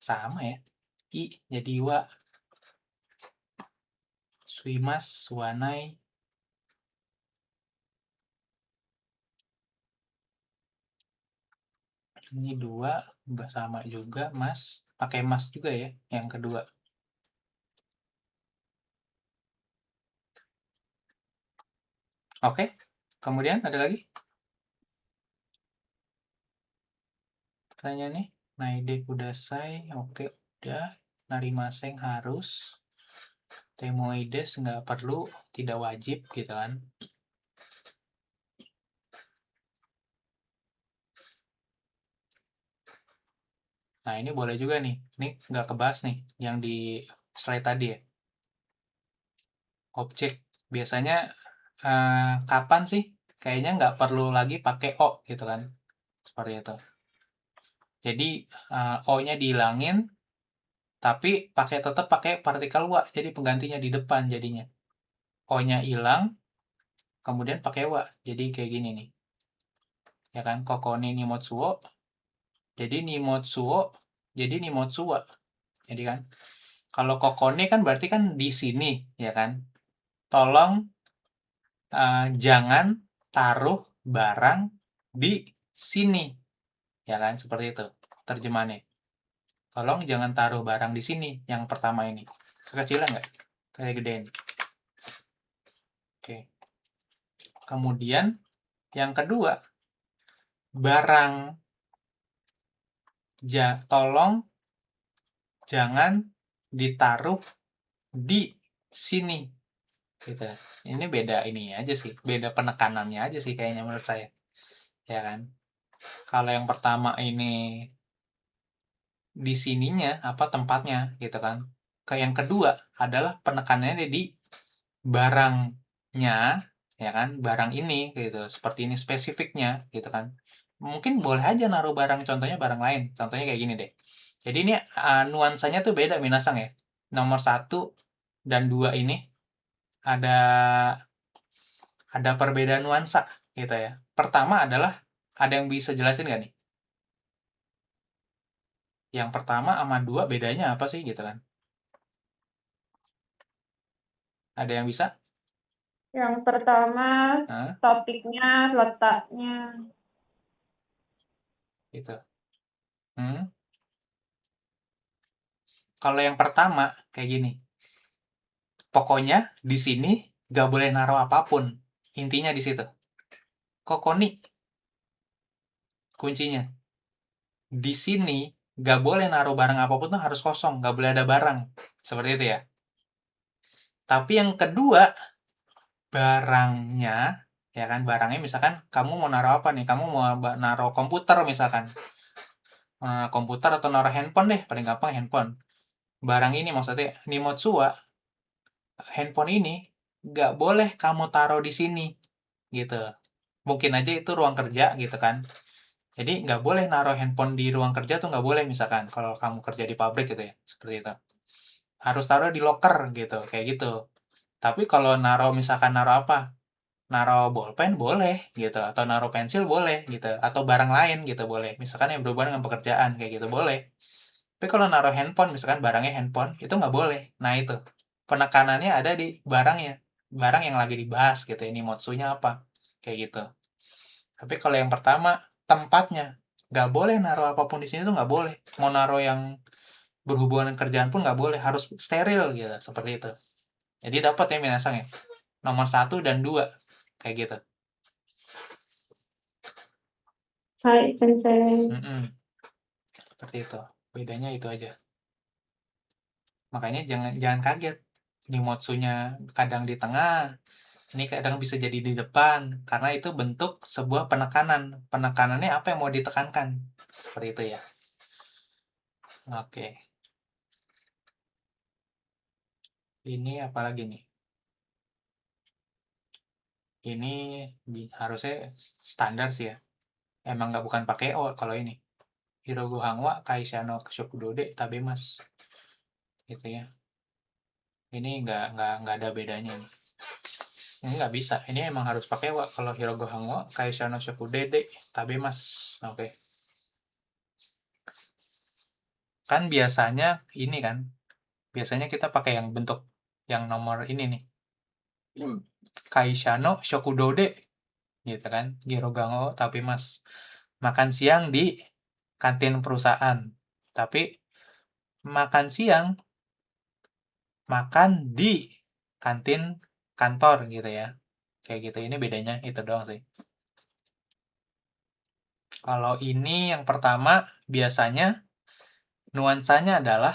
sama ya. I jadi wa. suimas, wanai. Ini 2 sama juga, mas. Pakai mas juga ya, yang kedua. Oke, kemudian ada lagi? Tanya nih, naide kudasai, oke, udah. Narimaseng harus. Temoides nggak perlu, tidak wajib gitu kan. Nah, ini boleh juga nih. Ini nggak kebahas nih, yang di slide tadi ya. Objek. Biasanya kapan sih? Kayaknya nggak perlu lagi pakai O gitu kan. Seperti itu. Jadi, O-nya dihilangin, tapi tetap pakai partikel wa. Jadi penggantinya di depan jadinya. O-nya hilang, kemudian pakai wa. Jadi kayak gini nih. Ya kan? Kokoni nimotsuo. Jadi nimotsuo, jadi nimotsuwa. Jadi kan, kalau kokone kan berarti kan di sini, ya kan? Tolong jangan taruh barang di sini, ya kan? Seperti itu terjemahannya. Tolong jangan taruh barang di sini, yang pertama ini. Kekecilan nggak? Kayak gedein. Oke. Kemudian yang kedua, barang tolong jangan ditaruh di sini. Gitu. Ini beda ini aja sih, beda penekanannya aja sih kayaknya menurut saya. Ya kan? Kalau yang pertama ini di sininya apa tempatnya gitu kan. Yang kedua adalah penekanannya di barangnya, ya kan? Barang ini gitu. Seperti ini spesifiknya gitu kan. Mungkin boleh aja naruh barang, contohnya barang lain. Contohnya kayak gini deh. Jadi ini nuansanya tuh beda Minasang ya. Nomor 1 dan 2 ini ada perbedaan nuansa gitu ya. Pertama adalah, ada yang bisa jelasin nggak nih? Yang pertama sama 2 bedanya apa sih gitu kan? Ada yang bisa? Yang pertama, Hah? topiknya, letaknya. Gitu. Kalau yang pertama kayak gini. Pokoknya di sini nggak boleh naruh apapun. Intinya di situ. Kokoni kuncinya. Di sini nggak boleh naruh barang apapun, tuh harus kosong, nggak boleh ada barang. Seperti itu ya. Tapi yang kedua, barangnya, ya kan, barangnya misalkan kamu mau naruh apa nih? Kamu mau naruh komputer misalkan. Komputer atau naruh handphone deh, paling gampang handphone. Barang ini maksudnya Nimotsuwa, handphone ini nggak boleh kamu taruh di sini gitu. Mungkin aja itu ruang kerja gitu kan. Jadi nggak boleh naruh handphone di ruang kerja tuh nggak boleh misalkan kalau kamu kerja di pabrik gitu ya, seperti itu. Harus taruh di locker gitu, kayak gitu. Tapi kalau misalkan naruh apa? Naruh bolpen boleh gitu, atau naruh pensil boleh gitu, atau barang lain gitu boleh. Misalkan yang berhubungan dengan pekerjaan kayak gitu boleh. Tapi kalau naruh handphone, misalkan barangnya handphone, itu nggak boleh. Nah itu, penekanannya ada di barangnya. Barang yang lagi dibahas gitu, ini motsunya apa. Kayak gitu. Tapi kalau yang pertama, tempatnya. Nggak boleh naruh apapun di sini tuh nggak boleh. Mau naruh yang berhubungan dengan kerjaan pun nggak boleh. Harus steril gitu, seperti itu. Jadi dapat ya Minasang ya. Nomor 1 dan 2. Kayak gitu. Hai, Sensei. Seperti itu. Bedanya itu aja. Makanya jangan kaget. Nimotsunya kadang di tengah, ini kadang bisa jadi di depan, karena itu bentuk sebuah penekanan. Penekanannya apa yang mau ditekankan. Seperti itu ya. Oke. Ini apa lagi nih? Ini harusnya standar sih ya. Emang nggak bukan pakai O kalau ini. Hirogo Hangwa Kaisha no Shokudode Tabemas. Gitu ya. Ini nggak ada bedanya nih. Ini nggak bisa. Ini emang harus pakai wa kalau Hirogo Hangwa Kaisha no Shokudede Tabemas. Oke. Kan biasanya ini kan. Biasanya kita pakai yang bentuk yang nomor ini nih. Kaisha no shokudode gitu kan. Girogango tapi Mas makan siang di kantin perusahaan. Tapi makan siang makan di kantin kantor gitu ya. Kayak gitu. Ini bedanya itu doang sih. Kalau ini yang pertama biasanya nuansanya adalah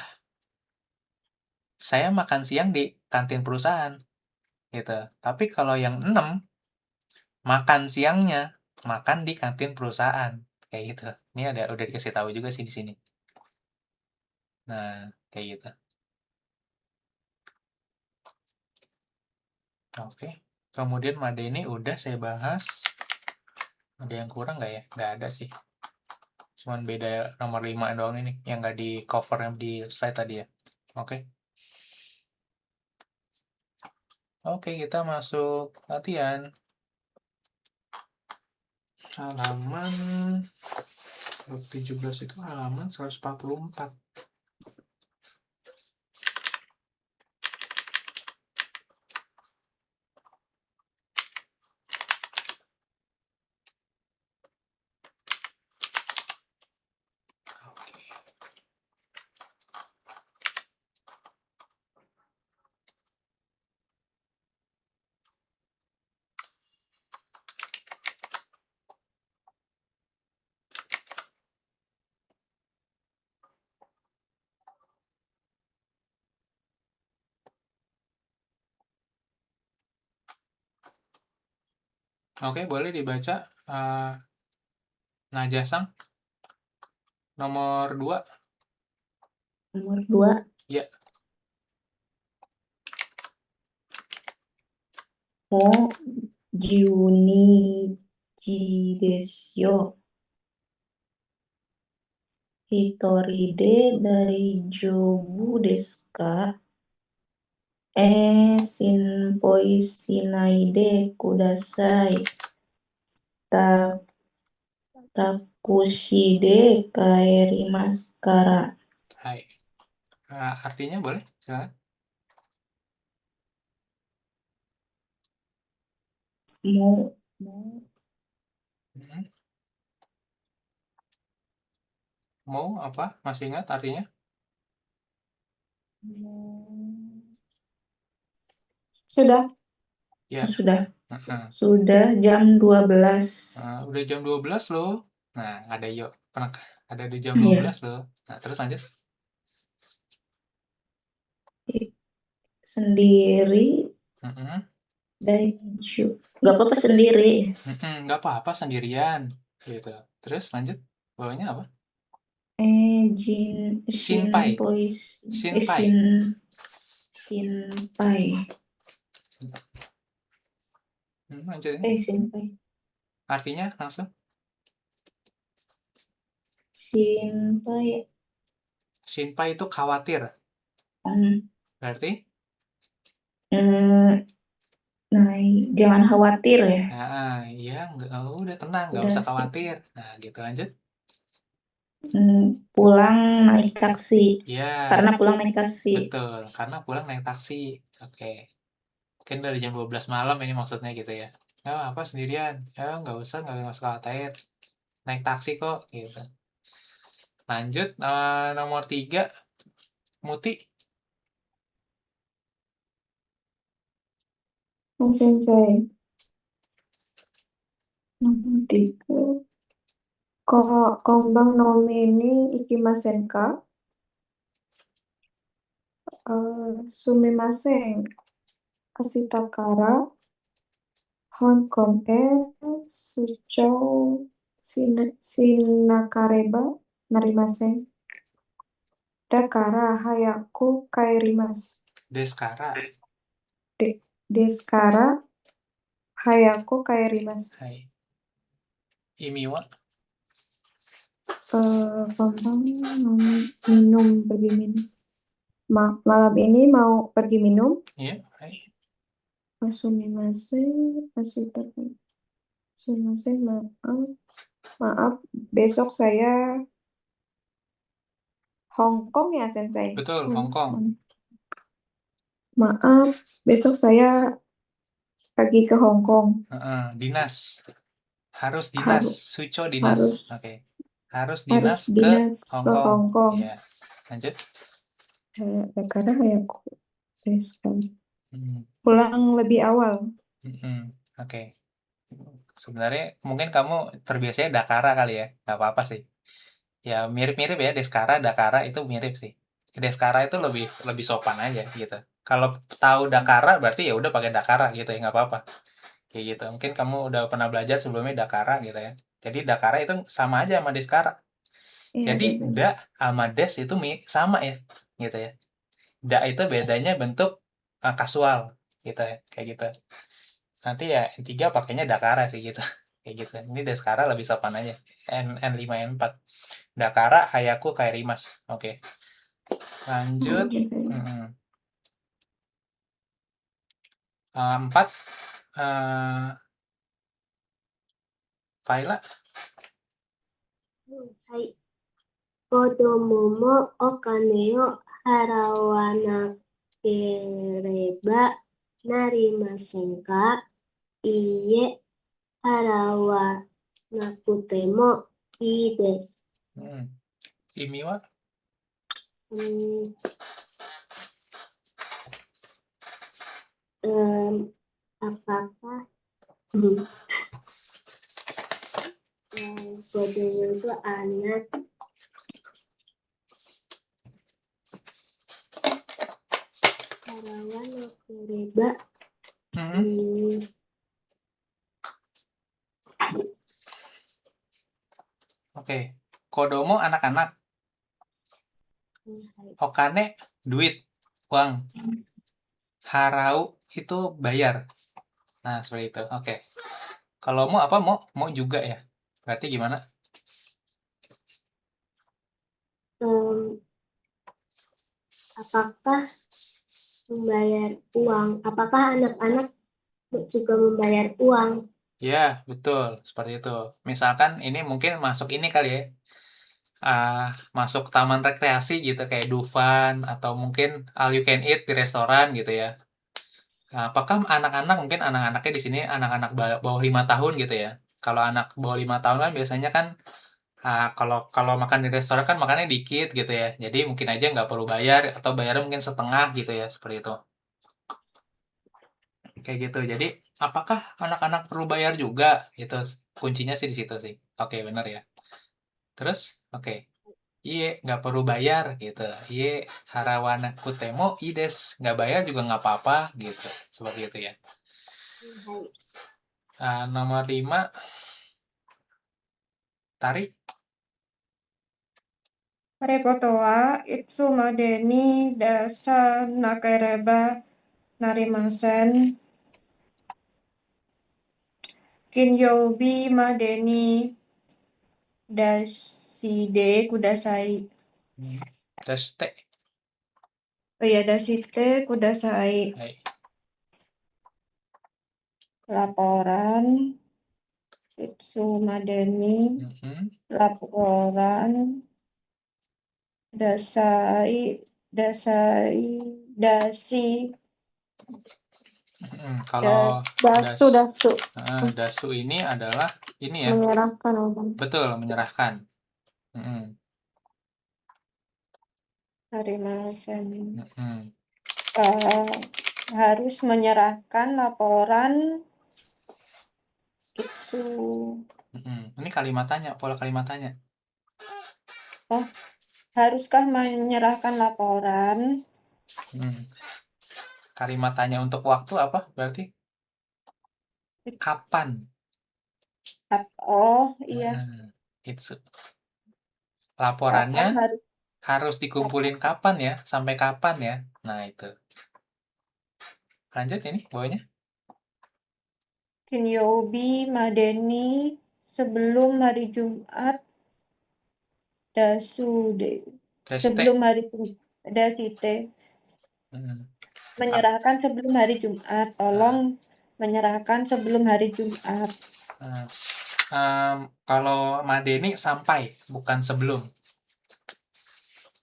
saya makan siang di kantin perusahaan gitu. Tapi kalau yang 6 makan siangnya makan di kantin perusahaan kayak gitu. Ini udah dikasih tahu juga sih di sini. Nah, kayak gitu. Oke. Kemudian Made ini udah saya bahas. Ada yang kurang nggak ya? Nggak ada sih. Cuman beda nomor 5 doang ini yang nggak di cover di slide tadi ya. Oke. Oke, kita masuk latihan. Halaman 17 itu halaman 144. Oke, boleh dibaca. Najasang nomor 2. Nomor 2. Ya. Mo Junichi desu yo. Hitoride daijobu desu ka? Shinpoi shinaide kudasai. Takushide kaerimasu kara. Hai. Artinya boleh? Silakan. Mau apa? Masih ingat artinya? Sudah. Ya. Sudah. Sudah jam 12. Udah jam 12 loh. Nah, ada yuk. Pernah ada di jam 12 loh. Nah, terus lanjut. Sendiri. Daiju. Gak apa-apa sendiri. Gak apa-apa sendirian. Gitu. Terus lanjut. Bawahnya apa? Shinpai. Shinpai. Lanjutin. Shinpai. Artinya langsung. Shinpai itu khawatir. Berarti? Nah, jangan khawatir ya. Nah, iya, udah tenang, nggak usah khawatir. Nah, gitu lanjut. Pulang naik taksi. Iya. Karena pulang naik taksi. Betul, karena pulang naik taksi. Oke. Mungkin dari jam 12 malam ini maksudnya gitu ya. Apa sendirian? Nggak usah khawatir. Naik taksi kok, gitu. Lanjut, nomor 3. Muti. Sensei. Nomor 3. Konbang nomi ni ikimasen ka? Sumimasen. Asita kara Hong Kong Suchou Shinakareba narimasen. Dakara hayaku kaerimasu. Deskara. Deskara hayaku kaerimasu. Hai. Imiwa. Konbang minum pergi minum. Malam ini mau pergi minum? Iya, hai. Sumimasen, Sumimasen, maaf, besok saya Hong Kong ya, Sensei? Betul, Hong Kong. Maaf, besok saya pergi ke Hong Kong. Dinas. Harus dinas. Harus Suco dinas. harus Oke. Harus harus dinas ke dinas Hong ke Kong. Hong Kong. Ya. Lanjut. Karena hayaku sekali. Hmm. Pulang lebih awal. Oke. Sebenarnya mungkin kamu terbiasanya Dakara kali ya. Nggak apa-apa sih. Ya mirip-mirip ya, Deskara, Dakara itu mirip sih. Deskara itu lebih sopan aja gitu. Kalau tahu Dakara berarti ya udah pakai Dakara gitu ya, nggak apa-apa. Kayak gitu. Mungkin kamu udah pernah belajar sebelumnya Dakara gitu ya. Jadi Dakara itu sama aja sama Deskara. Iya, Jadi betul. da sama des itu sama ya, gitu ya. Da itu bedanya bentuk kasual gitu ya, kayak gitu. Nanti ya N3 pakainya Dakara sih gitu. Kayak gitu. Ini Deskara lebih sopan aja. N5 N4. Dakara Hayaku Kairimas. Oke. Lanjut. Oke, saya. 4 Faila. はい。子供もお金を払わなければなりませんか？いいえ、払わなくてもいいです。Imi wa? Apakah kodenya itu anak harawan nakereba Oke. Kodomo anak-anak. Okane duit, uang. Harau itu bayar. Nah, seperti itu. Oke. Kalau mau apa? Mau juga ya. Berarti gimana? Apakah membayar uang? Apakah anak-anak juga membayar uang? Ya, betul. Seperti itu. Misalkan ini mungkin masuk ini kali ya. Masuk taman rekreasi gitu kayak Dufan atau mungkin all you can eat di restoran gitu ya. Nah, apakah anak-anak mungkin anak-anaknya di sini anak-anak bawah 5 tahun gitu ya. Kalau anak bawah 5 tahun kan biasanya kan kalau kalau makan di restoran kan makannya dikit gitu ya. Jadi mungkin aja nggak perlu bayar atau bayarnya mungkin setengah gitu ya, seperti itu. Kayak gitu. Jadi apakah anak-anak perlu bayar juga? Itu kuncinya sih di situ sih. Oke, benar ya. Terus, oke. Iya, nggak perlu bayar gitu. Iya, harawana kutemo ides. Nggak bayar juga nggak apa-apa gitu. Seperti itu ya. Nomor 5, Tari. 晴れ事はいつまでに出さなければなりません。金曜日までに出してください。Deste. Oh ya, 出してください。 Hai. Laporan itu madeni laporan dasi Kalau Dasu. dasu ini adalah ini ya. Menyerahkan. Betul, menyerahkan. Harimasen. Harus menyerahkan laporan itu. Ini kalimat tanya, pola kalimat tanya. Oh, haruskah menyerahkan laporan? Kalimat tanya untuk waktu apa berarti? Kapan? Oh, iya. Itu. Laporannya harus dikumpulin kapan ya? Sampai kapan ya? Nah, itu. Lanjut ini bawahnya. Kinyobi Madeni sebelum hari Jumat Dasude. Sebelum hari Dasite. Menyerahkan sebelum hari Jumat. Tolong menyerahkan sebelum hari Jumat. Kalau Madeni sampai, bukan sebelum.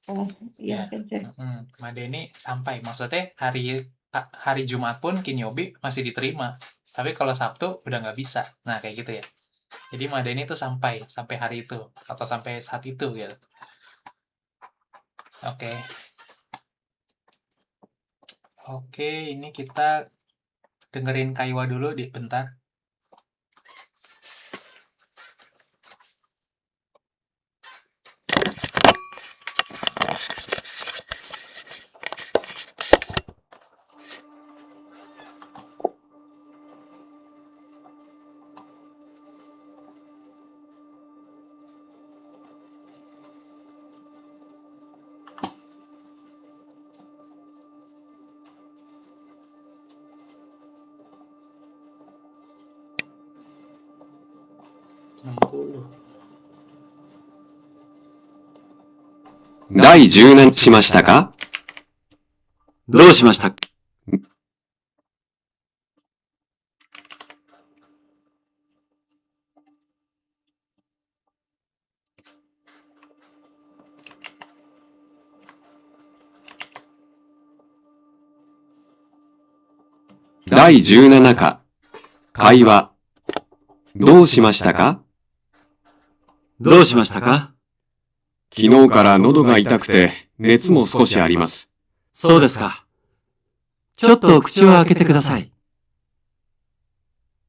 Oh, iya saja. Madeni sampai. Maksudnya hari hari Jumat pun kinyobi masih diterima. Tapi kalau Sabtu udah nggak bisa. Nah, kayak gitu ya. Jadi madeni itu sampai hari itu atau sampai saat itu gitu. Oke. Oke, ini kita dengerin Kaiwa dulu di bentar.第10年しましたか？どうしました？第17課会話どうしましたか？どうしましたか？昨日から喉が痛くて熱も少しあります。そうですか。ちょっと口を開けてください。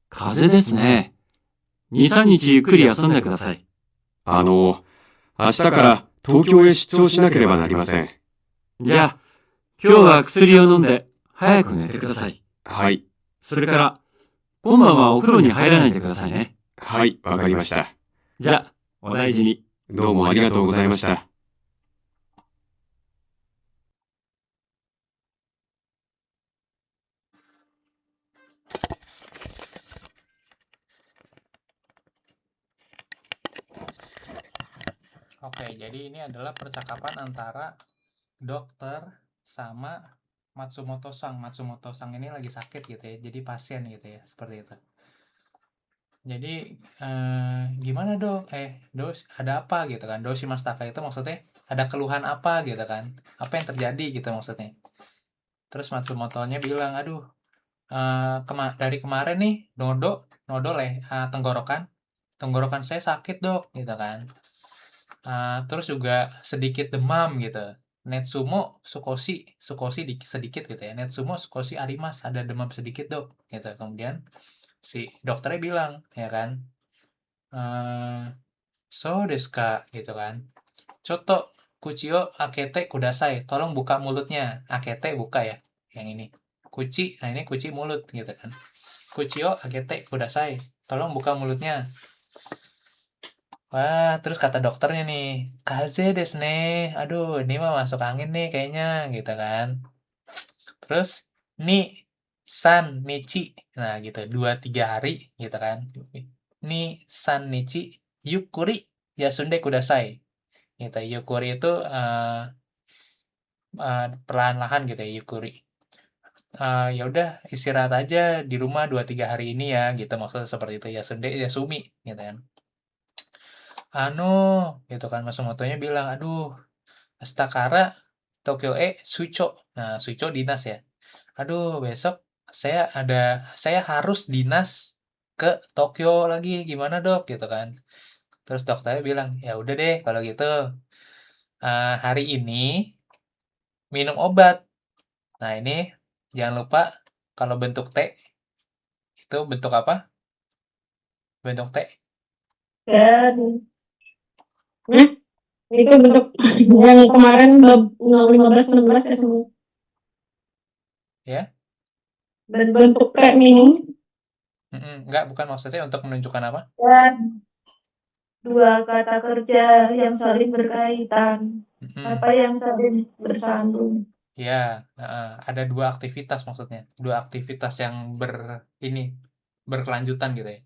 風邪ですね。2、3日ゆっくり休んでください。明日から東京へ出張しなければなりません。じゃあ、今日は薬を飲んで早く寝てください。はい。それから、今晩はお風呂に入らないでくださいね。はい、わかりました。じゃあ、お大事に。どうもありがとうございました。Oke, jadi ini adalah percakapan antara dokter sama Matsumoto-san. Matsumoto-san ini lagi sakit gitu ya, jadi pasien gitu ya, seperti itu. Jadi, gimana dok? Dos, ada apa gitu kan? Doshi Mastaka itu maksudnya ada keluhan apa gitu kan? Apa yang terjadi gitu maksudnya. Terus Matsumoto-nya bilang, aduh, dari kemarin nih, tenggorokan saya sakit dok, gitu kan. Terus juga sedikit demam gitu. Netsumo Sukoshi sedikit gitu ya. Netsumo Sukoshi arimas, ada demam sedikit dok, gitu. Kemudian si dokternya bilang, ya kan, so desu ka, gitu kan. Choto kuchi o akete kudasai, tolong buka mulutnya. Akete buka ya, yang ini. Kuchi, nah ini kuchi mulut gitu kan. Kuchi o akete kudasai, tolong buka mulutnya. Wah, terus kata dokternya nih, kaze desu ne. Aduh, ini mah masuk angin nih kayaknya gitu kan. Terus ni san nichi. Nah, gitu, 2-3 hari gitu kan. Ni san nichi yukuri yasunde kudasai. Gitu, yukuri itu perlahan-lahan gitu ya, yukuri. Ya udah istirahat aja di rumah 2-3 hari ini ya, gitu maksudnya seperti itu, yasunde yasumi gitu kan. Gitu kan, Matsumoto-nya bilang, aduh, Astakara Tokyo Sucho. Nah, Sucho dinas ya. Aduh, besok saya harus dinas ke Tokyo lagi, gimana dok? Gitu kan. Terus dokternya bilang, ya udah deh kalau gitu. Hari ini minum obat. Nah, ini jangan lupa kalau bentuk T itu bentuk apa? Bentuk T. Dan itu bentuk yang kemarin bab 15-16 ya semua. Ya? Bentuk T minum. Enggak, bukan maksudnya untuk menunjukkan apa? Dan 2 kata kerja yang saling berkaitan. Apa yang saling bersambung. Ya, ada 2 aktivitas maksudnya. 2 aktivitas yang berkelanjutan gitu ya.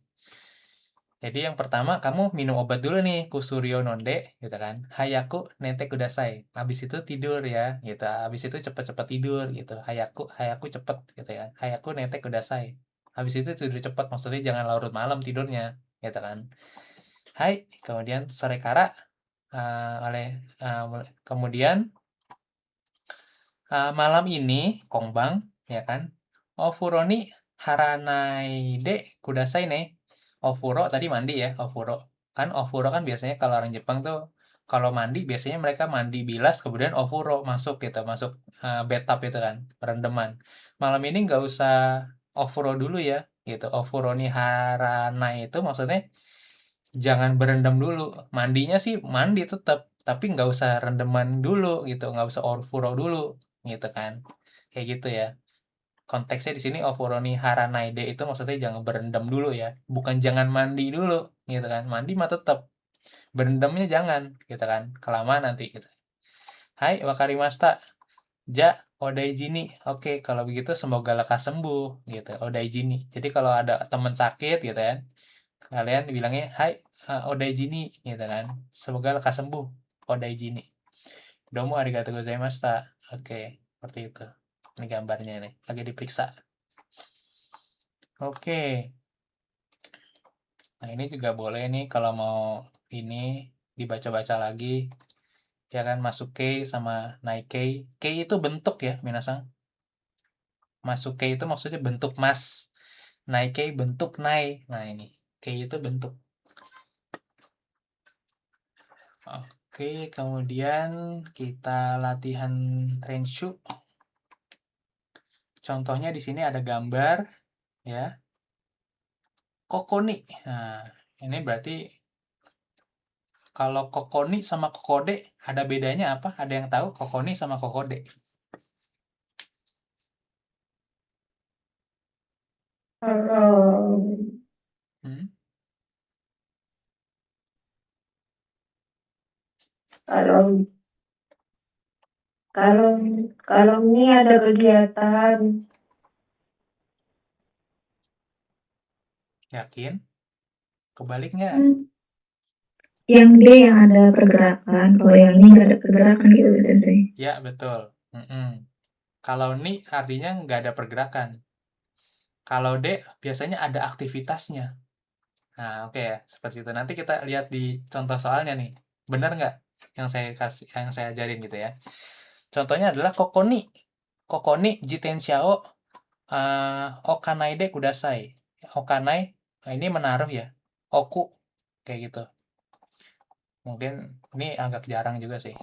Jadi yang pertama kamu minum obat dulu nih, kusuryo nonde gitu kan. Hayaku nete kudasai. Habis itu tidur ya gitu. Habis itu cepet-cepet tidur gitu. Hayaku cepet gitu ya. Hayaku nete kudasai. Habis itu tidur cepet, maksudnya jangan larut malam tidurnya gitu kan. Hai, kemudian sore kara kemudian malam ini kongbang ya kan? Ofuro ni haranai de kudasai ne. Ofuro tadi mandi ya, ofuro. Kan ofuro kan biasanya kalau orang Jepang tuh kalau mandi biasanya mereka mandi bilas kemudian ofuro masuk gitu, masuk bathtub itu kan, rendeman. Malam ini nggak usah ofuro dulu ya, gitu. Ofuro ni haranai itu maksudnya jangan berendam dulu. Mandinya sih mandi tetap, tapi nggak usah rendeman dulu gitu, nggak usah ofuro dulu gitu kan. Kayak gitu ya. Konteksnya di sini ofuroni haranaide itu maksudnya jangan berendam dulu ya, bukan jangan mandi dulu gitu kan. Mandi mah tetap, berendamnya jangan gitu kan, kelamaan nanti gitu. Hai wakarimashita. Ja odaijini. Oke, kalau begitu semoga lekas sembuh gitu. Odaijini. Jadi kalau ada teman sakit gitu kan, kalian bilangnya hai odaijini gitu kan. Semoga lekas sembuh. Odaijini. Domo arigatou gozaimashita. Oke, seperti itu. Ini gambarnya nih, lagi diperiksa. Oke. Nah, ini juga boleh nih kalau mau ini dibaca-baca lagi. Ya kan, Masuke sama Naikei. Kei itu bentuk ya, minasang. Masuke itu maksudnya bentuk mas. Naikei bentuk nai. Nah, ini. Kei itu bentuk. Oke, kemudian kita latihan Renshu. Contohnya di sini ada gambar ya. Kokoni. Nah, ini berarti kalau kokoni sama kokode ada bedanya apa? Ada yang tahu kokoni sama kokode? Kalau Hmm? kalau kalau kalau ini ada kegiatan, Yakin? Kebalik nggak? Yang D yang ada pergerakan, kalau yang ini nggak ada pergerakan gitu, Sensei. Ya, betul. Kalau ni artinya nggak ada pergerakan. Kalau D biasanya ada aktivitasnya. Nah, oke ya, seperti itu. Nanti kita lihat di contoh soalnya nih. Benar nggak yang saya ajarin gitu ya. Contohnya adalah kokoni. Kokoni jitensha o okanai de kudasai. Okanai, nah ini menaruh ya. Oku, kayak gitu. Mungkin ini agak jarang juga sih.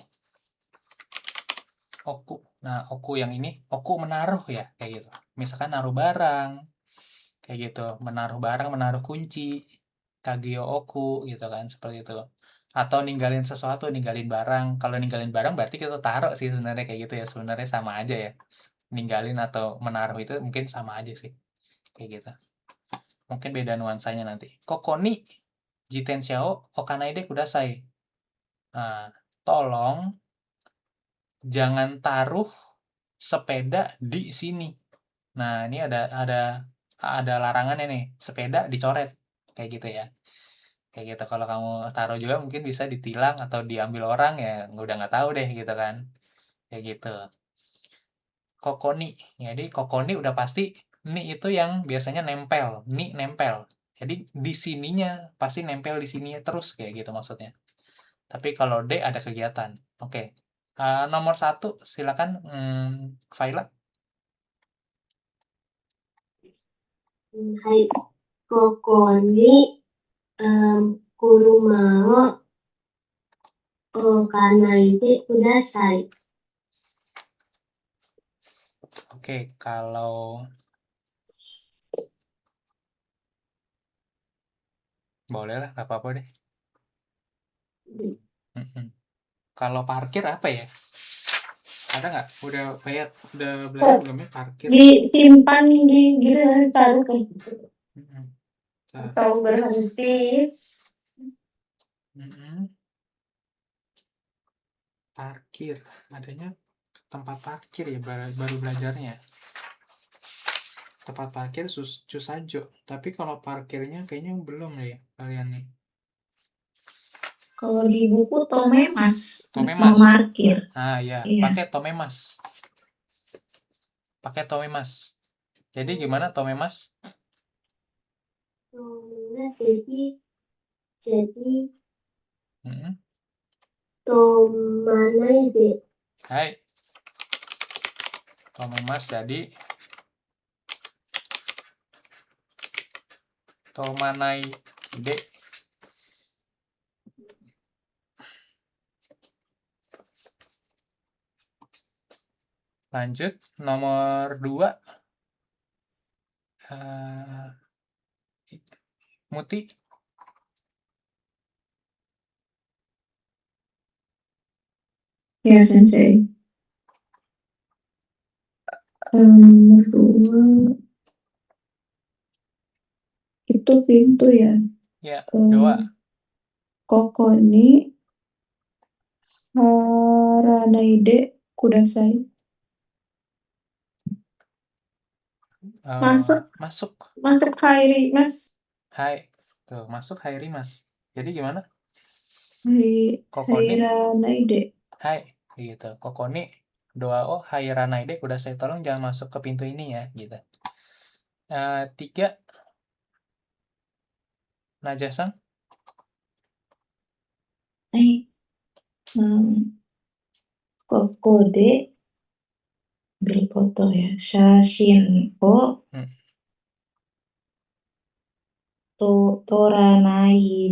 Oku. Nah, oku yang ini, oku menaruh ya, kayak gitu. Misalkan naruh barang, kayak gitu. Menaruh barang, menaruh kunci. Kagyo oku, gitu kan, seperti itu. Atau ninggalin sesuatu, ninggalin barang. Kalau ninggalin barang berarti kita taruh sih sebenarnya kayak gitu ya. Sebenarnya sama aja ya. Ninggalin atau menaruh itu mungkin sama aja sih. Kayak gitu. Mungkin beda nuansanya nanti. Kokoni jitensha o okanai de kudasai. Nah, tolong jangan taruh sepeda di sini. Nah, ini ada larangannya nih. Sepeda dicoret. Kayak gitu ya. Kayak gitu. Kalau kamu taruh juga mungkin bisa ditilang atau diambil orang ya. Udah nggak tahu deh gitu kan. Kayak gitu. Kokoni. Jadi kokoni udah pasti ni itu yang biasanya nempel. Ni nempel. Jadi di sininya pasti nempel di sininya terus kayak gitu maksudnya. Tapi kalau D ada kegiatan. Oke. Nomor 1 silakan Faila. Hai, kokoni kuruma o okanaide kudasai. Oke, kalau boleh lah, nggak apa-apa deh. Kalau parkir apa ya? Ada nggak? Udah belajar belum ya parkir? disimpan di gitu, taruh ke Bentar. atau berhenti. Parkir, adanya tempat parkir ya baru belajarnya. Tempat parkir Susajo, tapi kalau parkirnya kayaknya belum ya kalian nih. Kalau di buku Tomemas, Tomemas. memarkir. Ah ya, Iya. pakai Tomemas. Pakai Tomemas. Jadi gimana Tomemas? Tomemas jadi tomanaide. Hai. Tomemas jadi Tomanai de. Lanjut, nomor 2. Muti. Ya, Sensei. Nomor 2 itu pintu ya. Ya, 2. Koko ni haranaide kudasai. Masuk. Masuk. Masuk Hairi, Mas. Hai. Tuh, masuk Hairi, Mas. Jadi gimana? Hai haranaide. Hai, gitu. Kokoni doa hairanaide kudasai. Tolong jangan masuk ke pintu ini ya, gitu. 3. Najasang. Koko de berfoto ya. Shashin o toranai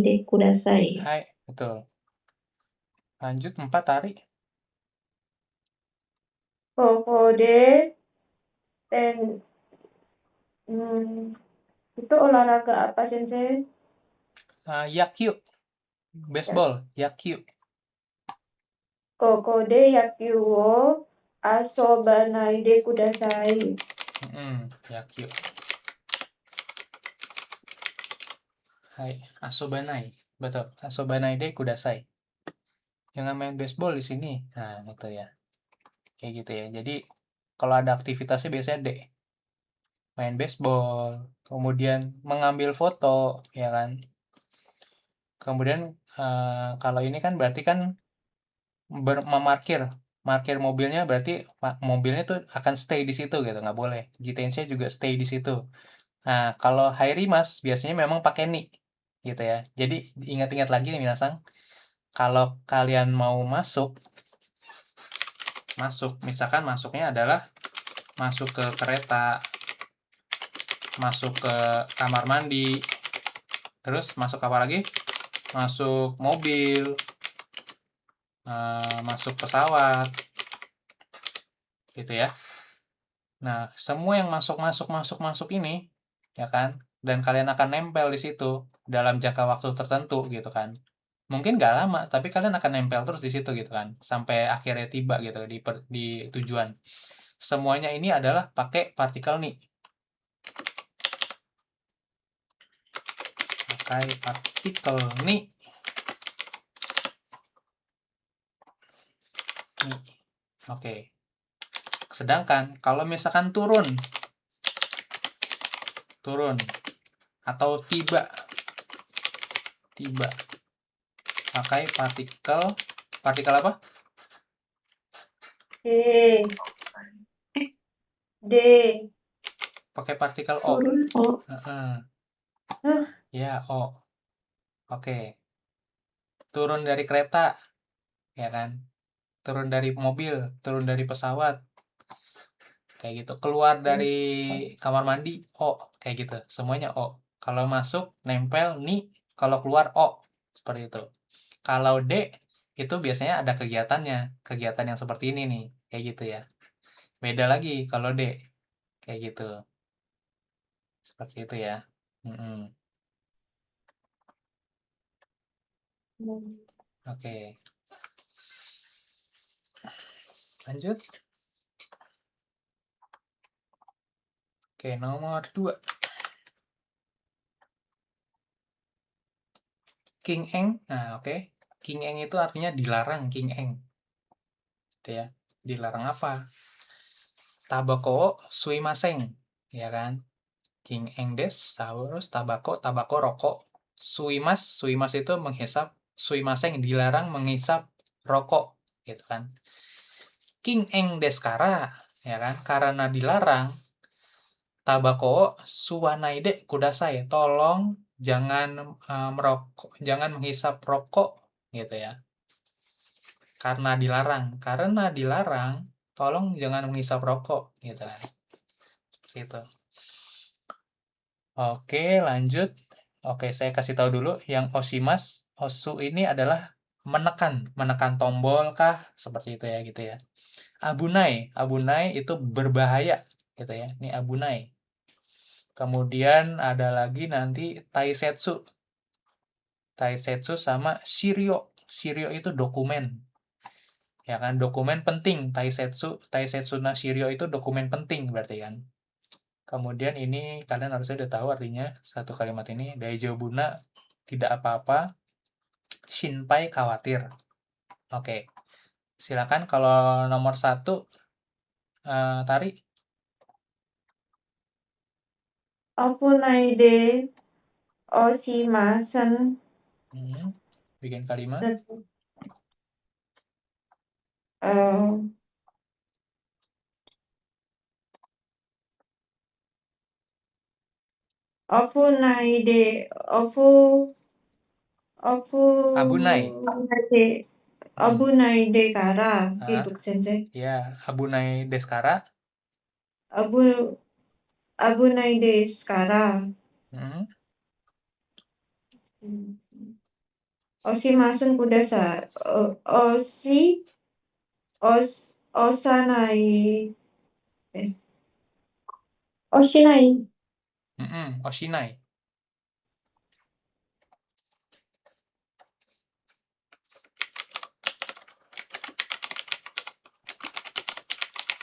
de kudasai. Hai, betul. Lanjut 4, Ari. Koko de itu olahraga apa, Sensei? Yakyu. Baseball, yakyu. Koko de yakyu wo asobanai de kudasai. Yakyu. Hai, asobanai. Betul, asobanai de kudasai. Jangan main baseball di sini. Nah, itu ya. Kayak gitu ya. Jadi, kalau ada aktivitasnya biasanya D. Main baseball, kemudian mengambil foto, ya kan. Kemudian, kalau ini kan berarti kan markir mobilnya, berarti mobilnya tuh akan stay di situ gitu, nggak boleh. Jitensya juga stay di situ. Nah, kalau Hairimas biasanya memang pakai ni, gitu ya. Jadi ingat-ingat lagi nih minasang, kalau kalian mau masuk, misalkan masuknya adalah masuk ke kereta, masuk ke kamar mandi, terus masuk apa lagi? Masuk mobil, masuk pesawat, gitu ya. Nah, semua yang masuk ini, ya kan, dan kalian akan nempel di situ dalam jangka waktu tertentu, gitu kan. Mungkin nggak lama, tapi kalian akan nempel terus di situ, gitu kan, sampai akhirnya tiba gitu di tujuan. Semuanya ini adalah pakai partikel ni. Pakai partikel ni. Oke. Sedangkan kalau misalkan turun atau tiba pakai partikel apa? D. Pakai partikel O. Turun O. Ya, O. Oke. Turun dari kereta, ya kan? Turun dari mobil, turun dari pesawat, kayak gitu. Keluar dari kamar mandi, O, kayak gitu. Semuanya O. Kalau masuk nempel ni, kalau keluar O, seperti itu. Kalau D itu biasanya ada kegiatan yang seperti ini nih, kayak gitu ya. Beda lagi kalau D, kayak gitu. Seperti itu ya. Oke. Lanjut. Oke, nomor 2. King Eng. Nah, oke. King Eng itu artinya dilarang, King Eng. Gitu ya. Dilarang apa? Tabako suimaseng, ya kan? King Eng des, terus tabako rokok. Suimas itu menghisap, suimaseng dilarang menghisap rokok, gitu kan? King Eng des kara, ya kan? Karena dilarang, tabako suwanaide kudasai, tolong jangan merokok, jangan menghisap rokok, gitu ya. Karena dilarang, tolong jangan menghisap rokok, gitu kan. Seperti itu. Oke, lanjut. Oke, saya kasih tahu dulu yang osimas, osu ini adalah menekan tombol kah? Seperti itu ya, gitu ya. Abunai itu berbahaya, gitu ya. Ini abunai. Kemudian ada lagi nanti taisetsu. Taisetsu sama shirio. Shirio itu dokumen. Ya kan, dokumen penting. Taisetsu na shirio itu dokumen penting berarti kan. Kemudian ini kalian harusnya udah tahu artinya satu kalimat ini. Daijobuna, tidak apa-apa. Shinpai, khawatir. Oke. Silakan kalau nomor 1, Tari. Ofunai de oshimasen. Bikin kalimat. Ofunai de Abunai. Abunai de kara Ah, gitu sensei. Ya, abunai deskara. Abunai de kara. Hmm. Oshimasen kudasai. Osanai. Oshinai. Oshinai.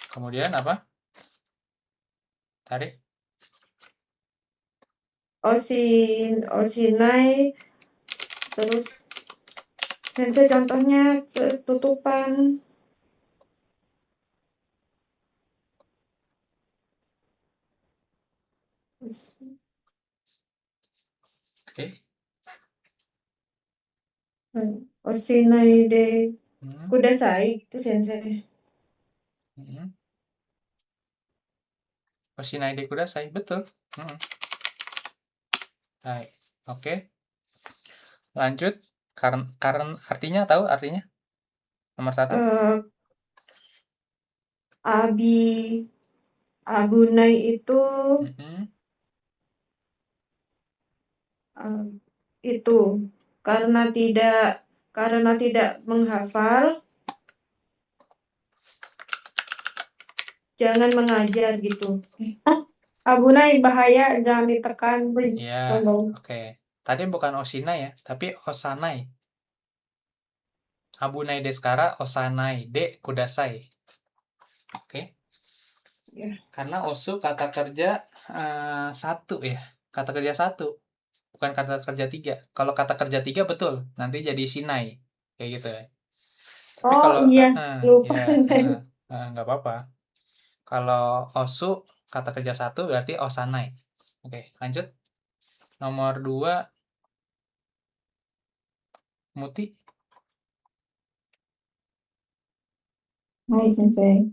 Kemudian apa? Tarik. Oshinai. Terus sensei contohnya tutupan. Oke. Oshinai de kudasai itu sensei. Oshinai de kudasai, betul. Baik. Oke. Lanjut. Karena artinya tahu artinya? Nomor 1. Abunai itu itu karena tidak menghafal, jangan mengajar gitu. Abunai bahaya, jangan ditekan. Iya, oke. Tadi bukan oshinai ya, tapi osanai. Abunai deskara, osanai de kudasai. Oke. Karena osu kata kerja 1 ya. Kata kerja 1. Bukan kata kerja 3. Kalau kata kerja 3 betul, nanti jadi shinai. Kayak gitu ya. Tapi kalau lupa ya, nggak apa-apa. Kalau osu kata kerja 1 berarti osanai. Oke, lanjut. Nomor 2, Muti. Hai sensei.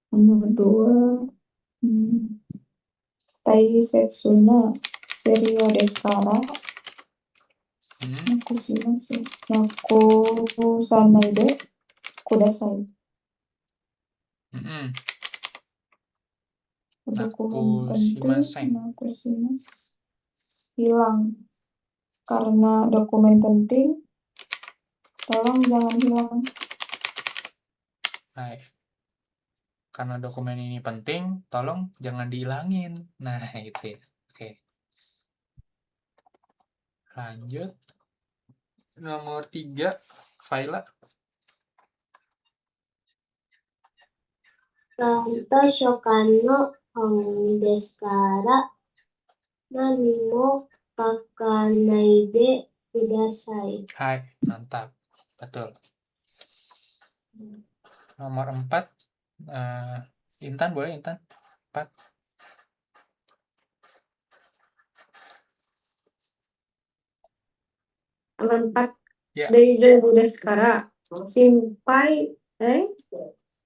Nomor 2, Taisetsu na Serio desu kara? Nakusanai de kudasai. Dokumen penting, hilang. Karena dokumen penting, tolong jangan hilang. Baik. Karena dokumen ini penting, tolong jangan dihilangin. Nah, itu ya. Oke. Lanjut. Nomor 3, Faila. Kanto shokano hon desu kara nani mo kakanai de kudasai. Hai, mantap. Betul. Nomor 4, Intan boleh, Intan? 4. Nomor 4. Ya. Daijoubu desu kara.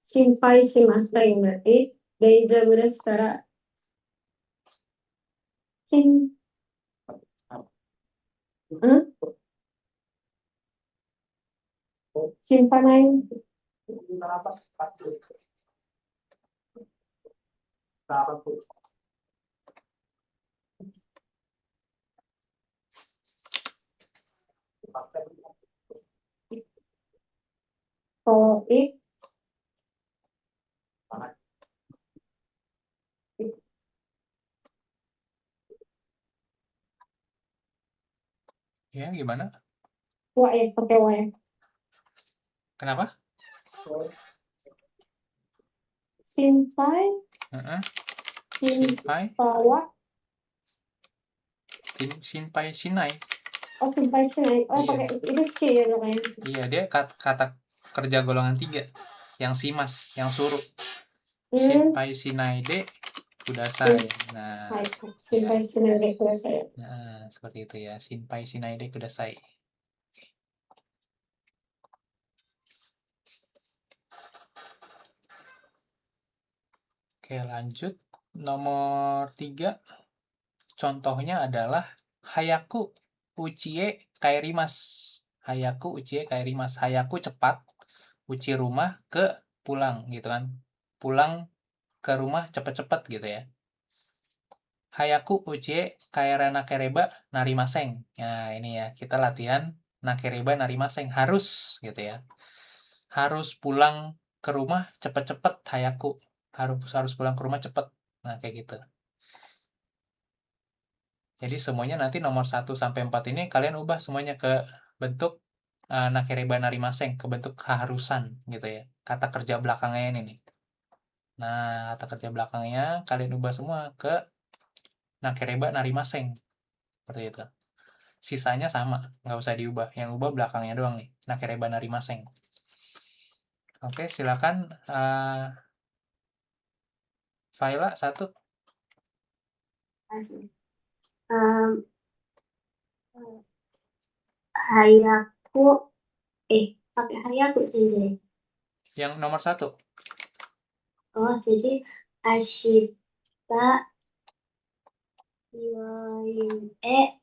Shinpai shimasen berarti daijoubu desu kara. Shimpanai. toik, Ya, gimana? wae, pakai wae. Kenapa? Simpai, Heeh. simpai, Shinpai Shinai. oh simpai shinai, oh Iya. pakai itu shi ya namanya. Iya, dia kata kerja golongan 3. Yang shimas, yang suruh. Shinpai Shinai de kudasai. Nah, Hai, ya. simpai shinai de kudasai. Nah, seperti itu ya. Shinpai Shinai de kudasai. Oke, lanjut. Nomor 3. Contohnya adalah Hayaku Uchie Kairimasu. Hayaku Uchie Kairimasu. Hayaku cepat. Uchi rumah ke pulang gitu kan. Pulang ke rumah cepet-cepet gitu ya. Hayaku Uchie kaira nakereba narimaseng. Nah, ini ya, kita latihan nakereba narimaseng. Harus gitu ya. Harus pulang ke rumah cepet-cepet Hayaku. Harus pulang ke rumah cepet. Nah, kayak gitu. Jadi semuanya nanti nomor 1 sampai 4 ini kalian ubah semuanya ke bentuk nakereba narimaseng, ke bentuk keharusan gitu ya. Kata kerja belakangnya ini nih. Nah, kata kerja belakangnya kalian ubah semua ke nakereba narimaseng. Seperti itu. Sisanya sama, nggak usah diubah. Yang ubah belakangnya doang nih, nakereba narimaseng. Oke, silakan Faila 1. Hayaku, pakai hayaku sensei. Yang nomor 1. Oh, jadi Ashita yoime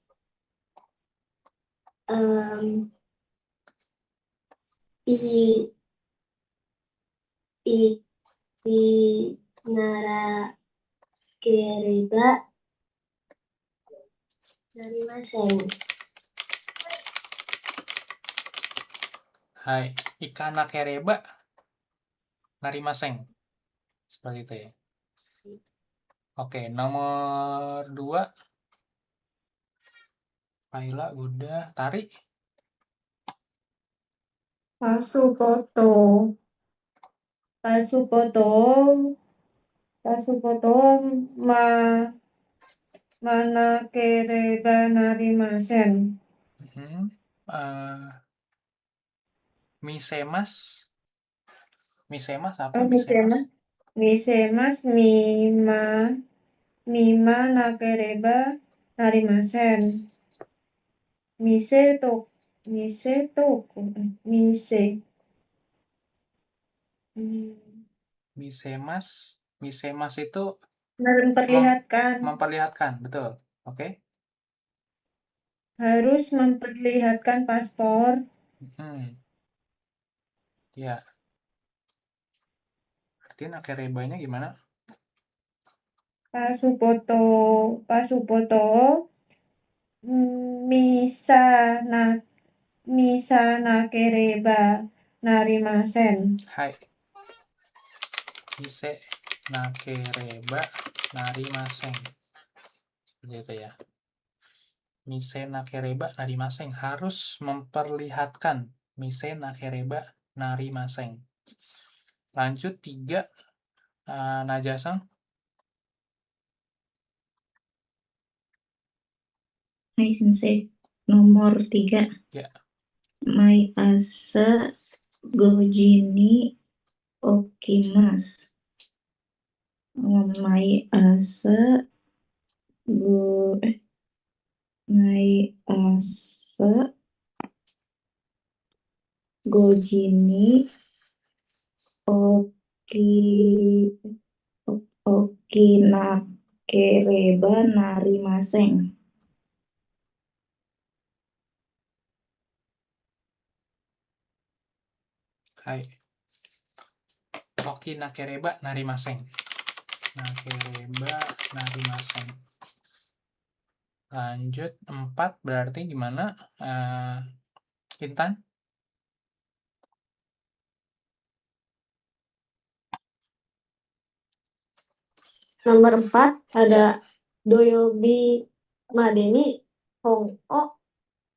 i nara kereba narimaseng. Hai, ikan nakereba narimaseng. Seperti itu ya. Oke, nomor 2. Faila udah, tarik. Pasupoto, mana kereba narimasen. Misemas. Misemas apa? Misemas. Misemas mima nakereba narimasen. Mise Misemas itu memperlihatkan, betul. Oke. harus memperlihatkan paspor. Ya. Berarti nakerebanya gimana? Pasupoto misa nakereba narimasen. Hai. Mise nakereba narimaseng. Seperti itu ya. Mise nakereba narimaseng. Harus memperlihatkan. Mise nakereba narimaseng. Lanjut 3. Najasang. Hai sensei, nomor 3. Ya. Mai asa gojini okimasu. Mai asa gojini okinakereba narimaseng. Hai. Oki nakereba narimaseng. Nakereba narimaseng. Lanjut 4 berarti gimana? Intan? Nomor 4 ada Doyobi Madeni Hong O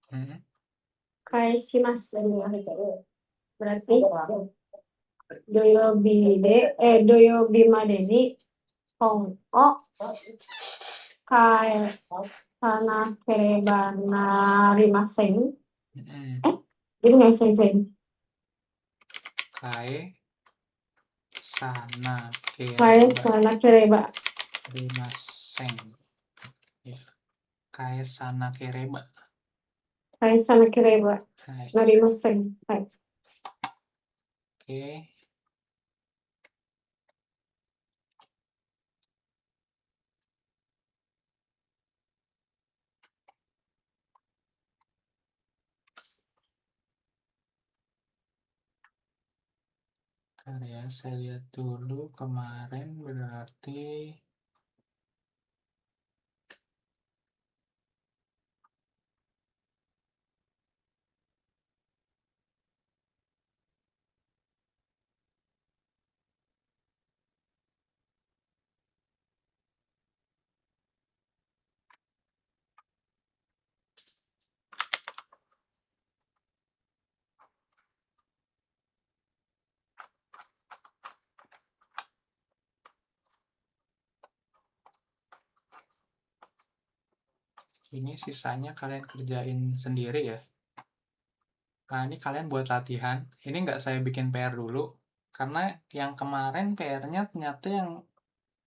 Hmm. Kaishimasu. Berarti Doyobi Madeni Hong O Kanakereba narimasen. Jadi nggak sen. Kae sana Kereba. rimaseng. Ya. Kae sana kereba. Hai. Narimasen. Hai. Oke. Ya, saya lihat dulu kemarin berarti ini sisanya kalian kerjain sendiri ya. Nah, ini kalian buat latihan. Ini nggak saya bikin PR dulu, karena yang kemarin PR-nya ternyata yang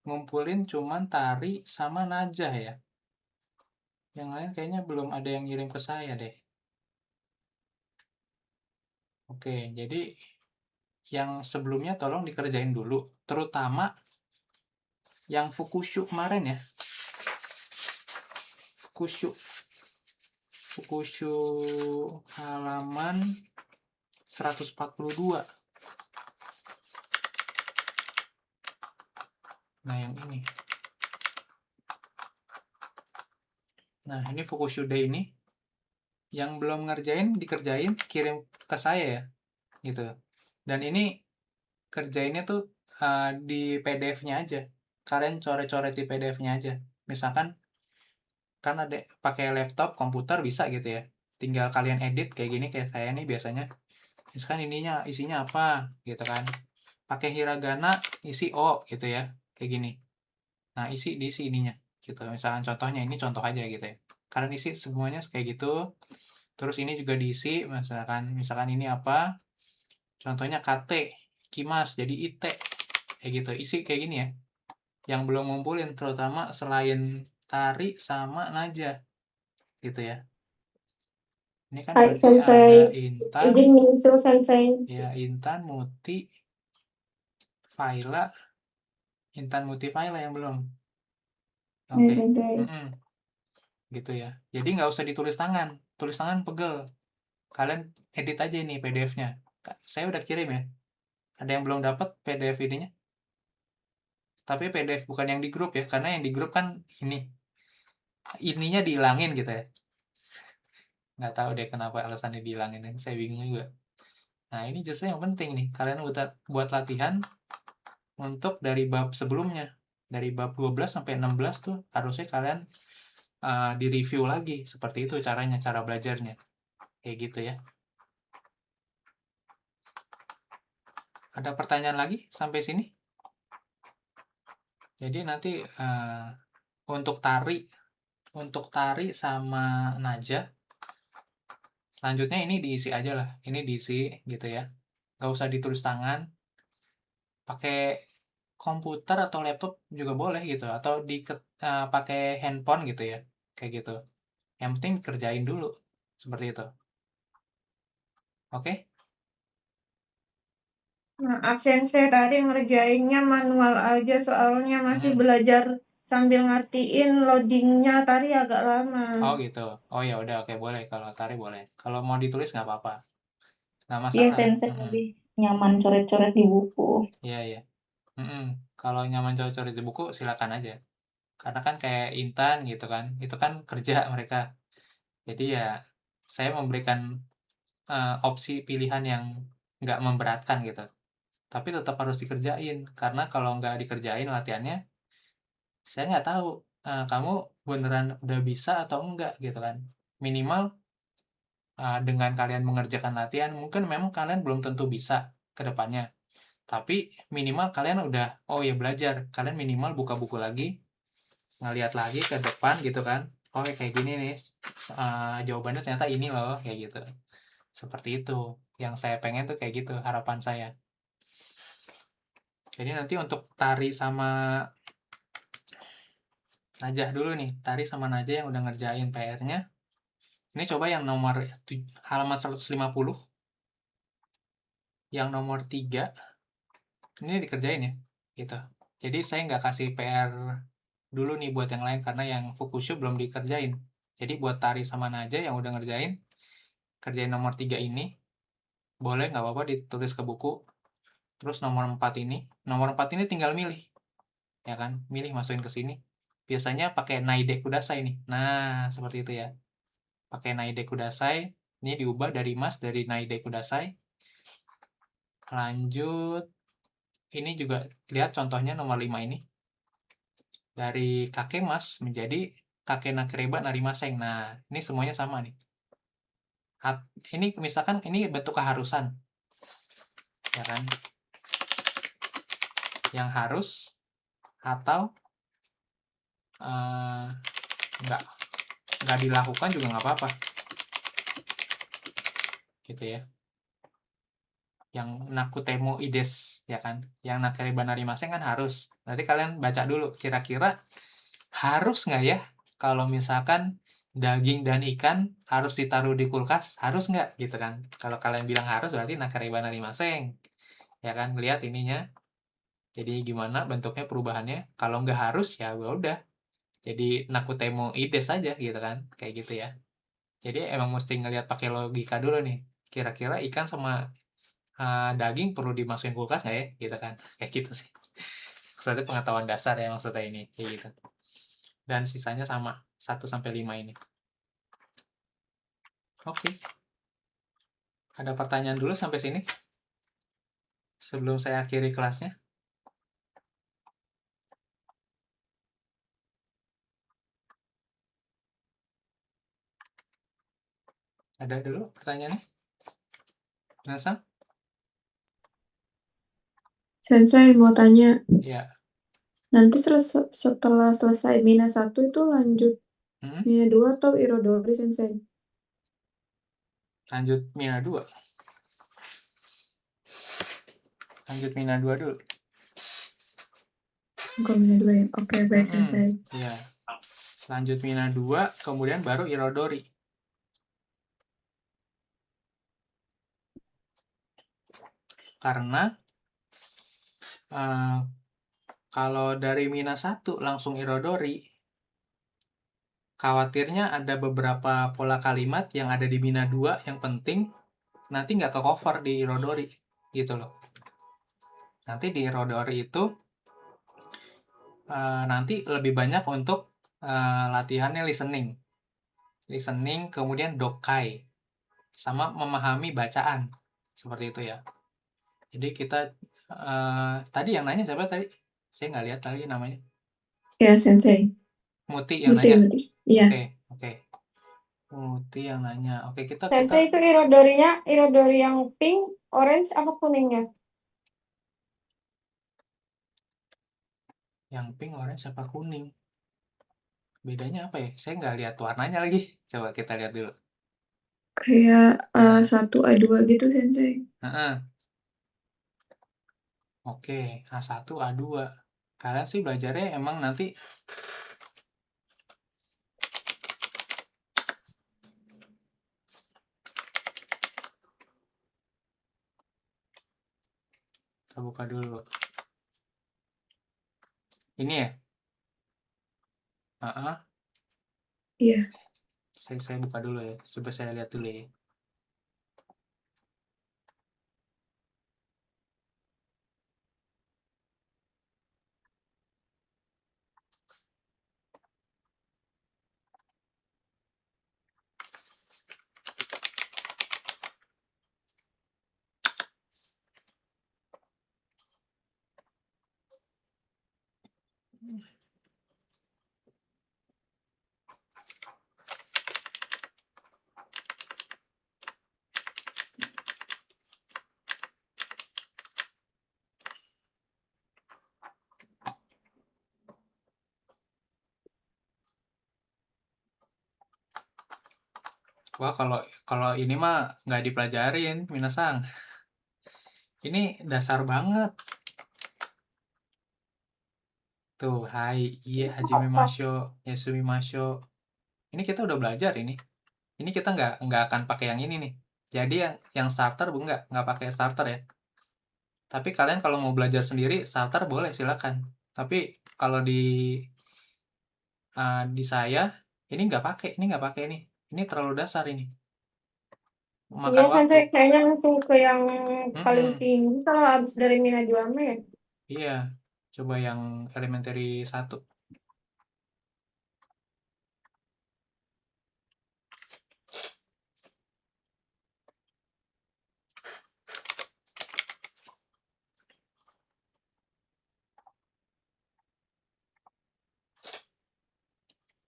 ngumpulin cuman tari sama najah ya. Yang lain kayaknya belum ada yang ngirim ke saya deh. Oke, jadi yang sebelumnya tolong dikerjain dulu, terutama yang Fukushu kemarin ya. Fukushu halaman 142. Nah, yang ini. Nah, ini Fukushu Day ini. Yang belum ngerjain, dikerjain, kirim ke saya ya. Gitu. Dan ini kerjainnya tuh di PDF-nya aja. Kalian coret-coret di PDF-nya aja. Misalkan kan ada pakai laptop, komputer bisa gitu ya. Tinggal kalian edit kayak gini, kayak saya nih biasanya. Misalkan isinya apa gitu kan. Pakai hiragana isi O gitu ya. Kayak gini. Nah, diisi ininya gitu. Misalkan contohnya ini contoh aja gitu ya. Kalian isi semuanya kayak gitu. Terus ini juga diisi, misalkan ini apa? Contohnya KT, Kimas jadi IT. Kayak gitu. Isi kayak gini ya. Yang belum ngumpulin terutama selain tari sama najah. Gitu ya. Ini kan Hai, berarti Sensei. ada Intan. Izin menyusul Sensei. Ya, Intan, Muti, Faila. Intan, Muti, Faila yang belum. Oke. Gitu ya. Jadi nggak usah ditulis tangan. Tulis tangan pegel. Kalian edit aja ini PDF-nya. Saya udah kirim ya. Ada yang belum dapat PDF ininya? Tapi PDF bukan yang di grup ya, karena yang di grup kan ininya dihilangin gitu ya. Nggak tahu deh kenapa alasannya dihilangin, saya bingung juga. Nah, ini justru yang penting nih, kalian buat latihan untuk dari bab sebelumnya. Dari bab 12 sampai 16 tuh harusnya kalian di-review lagi. Seperti itu caranya, cara belajarnya. Kayak gitu ya. Ada pertanyaan lagi sampai sini? Jadi nanti untuk tari sama najah, lanjutnya ini diisi aja lah. Ini diisi gitu ya. Nggak usah ditulis tangan. Pakai komputer atau laptop juga boleh gitu. Atau pakai handphone gitu ya. Kayak gitu. Yang penting kerjain dulu. Seperti itu. Oke? Maaf Sensei, tadi ngerjainnya manual aja soalnya masih belajar sambil ngertiin loadingnya tadi agak lama. Oh gitu. Oh ya udah, oke, boleh. Kalau tari boleh. Kalau mau ditulis nggak apa-apa. Nggak Iya, masalah. Sensei lebih nyaman coret-coret di buku. Iya, iya. Kalau nyaman coret-coret di buku silakan aja. Karena kan kayak Intan gitu kan. Itu kan kerja mereka. Jadi ya saya memberikan opsi pilihan yang nggak memberatkan gitu. Tapi tetap harus dikerjain. Karena kalau nggak dikerjain latihannya, saya nggak tahu kamu beneran udah bisa atau enggak gitu kan. Minimal dengan kalian mengerjakan latihan, mungkin memang kalian belum tentu bisa ke depannya. Tapi minimal kalian udah, oh ya belajar. Kalian minimal buka buku lagi, ngeliat lagi ke depan gitu kan. Oh ya kayak gini nih, jawabannya ternyata ini loh, kayak gitu. Seperti itu. Yang saya pengen tuh kayak gitu, harapan saya. Jadi nanti untuk Tari sama Najah dulu nih. Tari sama Najah yang udah ngerjain PR-nya. Ini coba yang nomor halaman 150. Yang nomor 3. Ini dikerjain ya. Gitu. Jadi saya nggak kasih PR dulu nih buat yang lain karena yang Fukushu belum dikerjain. Jadi buat Tari sama Najah yang udah ngerjain, kerjain nomor 3 ini. Boleh nggak apa-apa ditulis ke buku. Terus nomor 4 ini. Nomor 4 ini tinggal milih. Ya kan? Milih masukin ke sini. Biasanya pakai Naide Kudasai nih. Nah, seperti itu ya. Pakai Naide Kudasai. Ini diubah dari mas dari Naide Kudasai. Lanjut. Ini juga lihat contohnya nomor 5 ini. Dari kakek mas menjadi kakek nakereba narimaseng. Nah, ini semuanya sama nih. Ini misalkan ini bentuk keharusan. Ya kan? Yang harus atau nggak dilakukan juga nggak apa-apa. Gitu ya. Yang nakutemo ides, ya kan? Yang nakereba narimaseng kan harus. Nanti kalian baca dulu, kira-kira harus nggak ya kalau misalkan daging dan ikan harus ditaruh di kulkas, harus nggak gitu kan? Kalau kalian bilang harus berarti nakereba narimaseng, ya kan? Lihat ininya. Jadi gimana bentuknya perubahannya? Kalau nggak harus ya udah. Jadi nakutemo ides aja gitu kan? Kayak gitu ya. Jadi emang mesti ngelihat pakai logika dulu nih. Kira-kira ikan sama daging perlu dimasukin kulkas nggak ya? Gitu kan? Kayak gitu sih. Maksudnya pengetahuan dasar ya maksudnya ini. Kayak gitu. Dan sisanya sama. 1-5 ini. Oke. Ada pertanyaan dulu sampai sini? Sebelum saya akhiri kelasnya. Ada dulu pertanyaannya? Nasa? Sensei mau tanya, Ya. nanti setelah selesai Mina 1 itu lanjut Mina 2 atau Irodori, Sensei? Lanjut Mina 2. Lanjut Mina 2 dulu. Enggak, Mina 2 ya? Oke, baik, Sensei. Ya. Lanjut Mina 2, kemudian baru Irodori. Karena kalau dari Mina 1 langsung Irodori, khawatirnya ada beberapa pola kalimat yang ada di Mina 2 yang penting nanti nggak ke cover di Irodori gitu loh. Nanti di Irodori itu nanti lebih banyak untuk latihannya listening kemudian dokai sama memahami bacaan seperti itu ya. Jadi kita tadi yang nanya siapa tadi? Saya nggak lihat tadi namanya. Ya, Sensei. Muti yang nanya. Iya. Oke. Muti yang nanya. Oke, kita Sensei itu Irodori yang pink, orange, apa kuningnya? yang pink, orange, apa kuning? Bedanya apa ya? Saya nggak lihat warnanya lagi. Coba kita lihat dulu. Kayak A1, A2 gitu, Sensei. Oke, A1, A2. Kalian sih belajarnya emang nanti kita buka dulu. Ini ya? Iya. Saya buka dulu ya. Coba saya lihat dulu ya. Wah, kalau ini mah nggak dipelajarin, Minasang. Ini dasar banget. Tuh, hai, iya, Hajime Masho, Yasumi Masho. Ini kita udah belajar ini. Ini kita nggak akan pakai yang ini nih. Jadi yang starter nggak pakai starter ya. Tapi kalian kalau mau belajar sendiri starter boleh silakan. Tapi kalau di saya ini nggak pakai ini. Ini terlalu dasar ini. Makan Iya, waktu. Sensei, kayaknya langsung ke yang paling Mm-mm. tinggi kalau habis dari Mina 2 mah ya. Iya, coba yang elementary 1.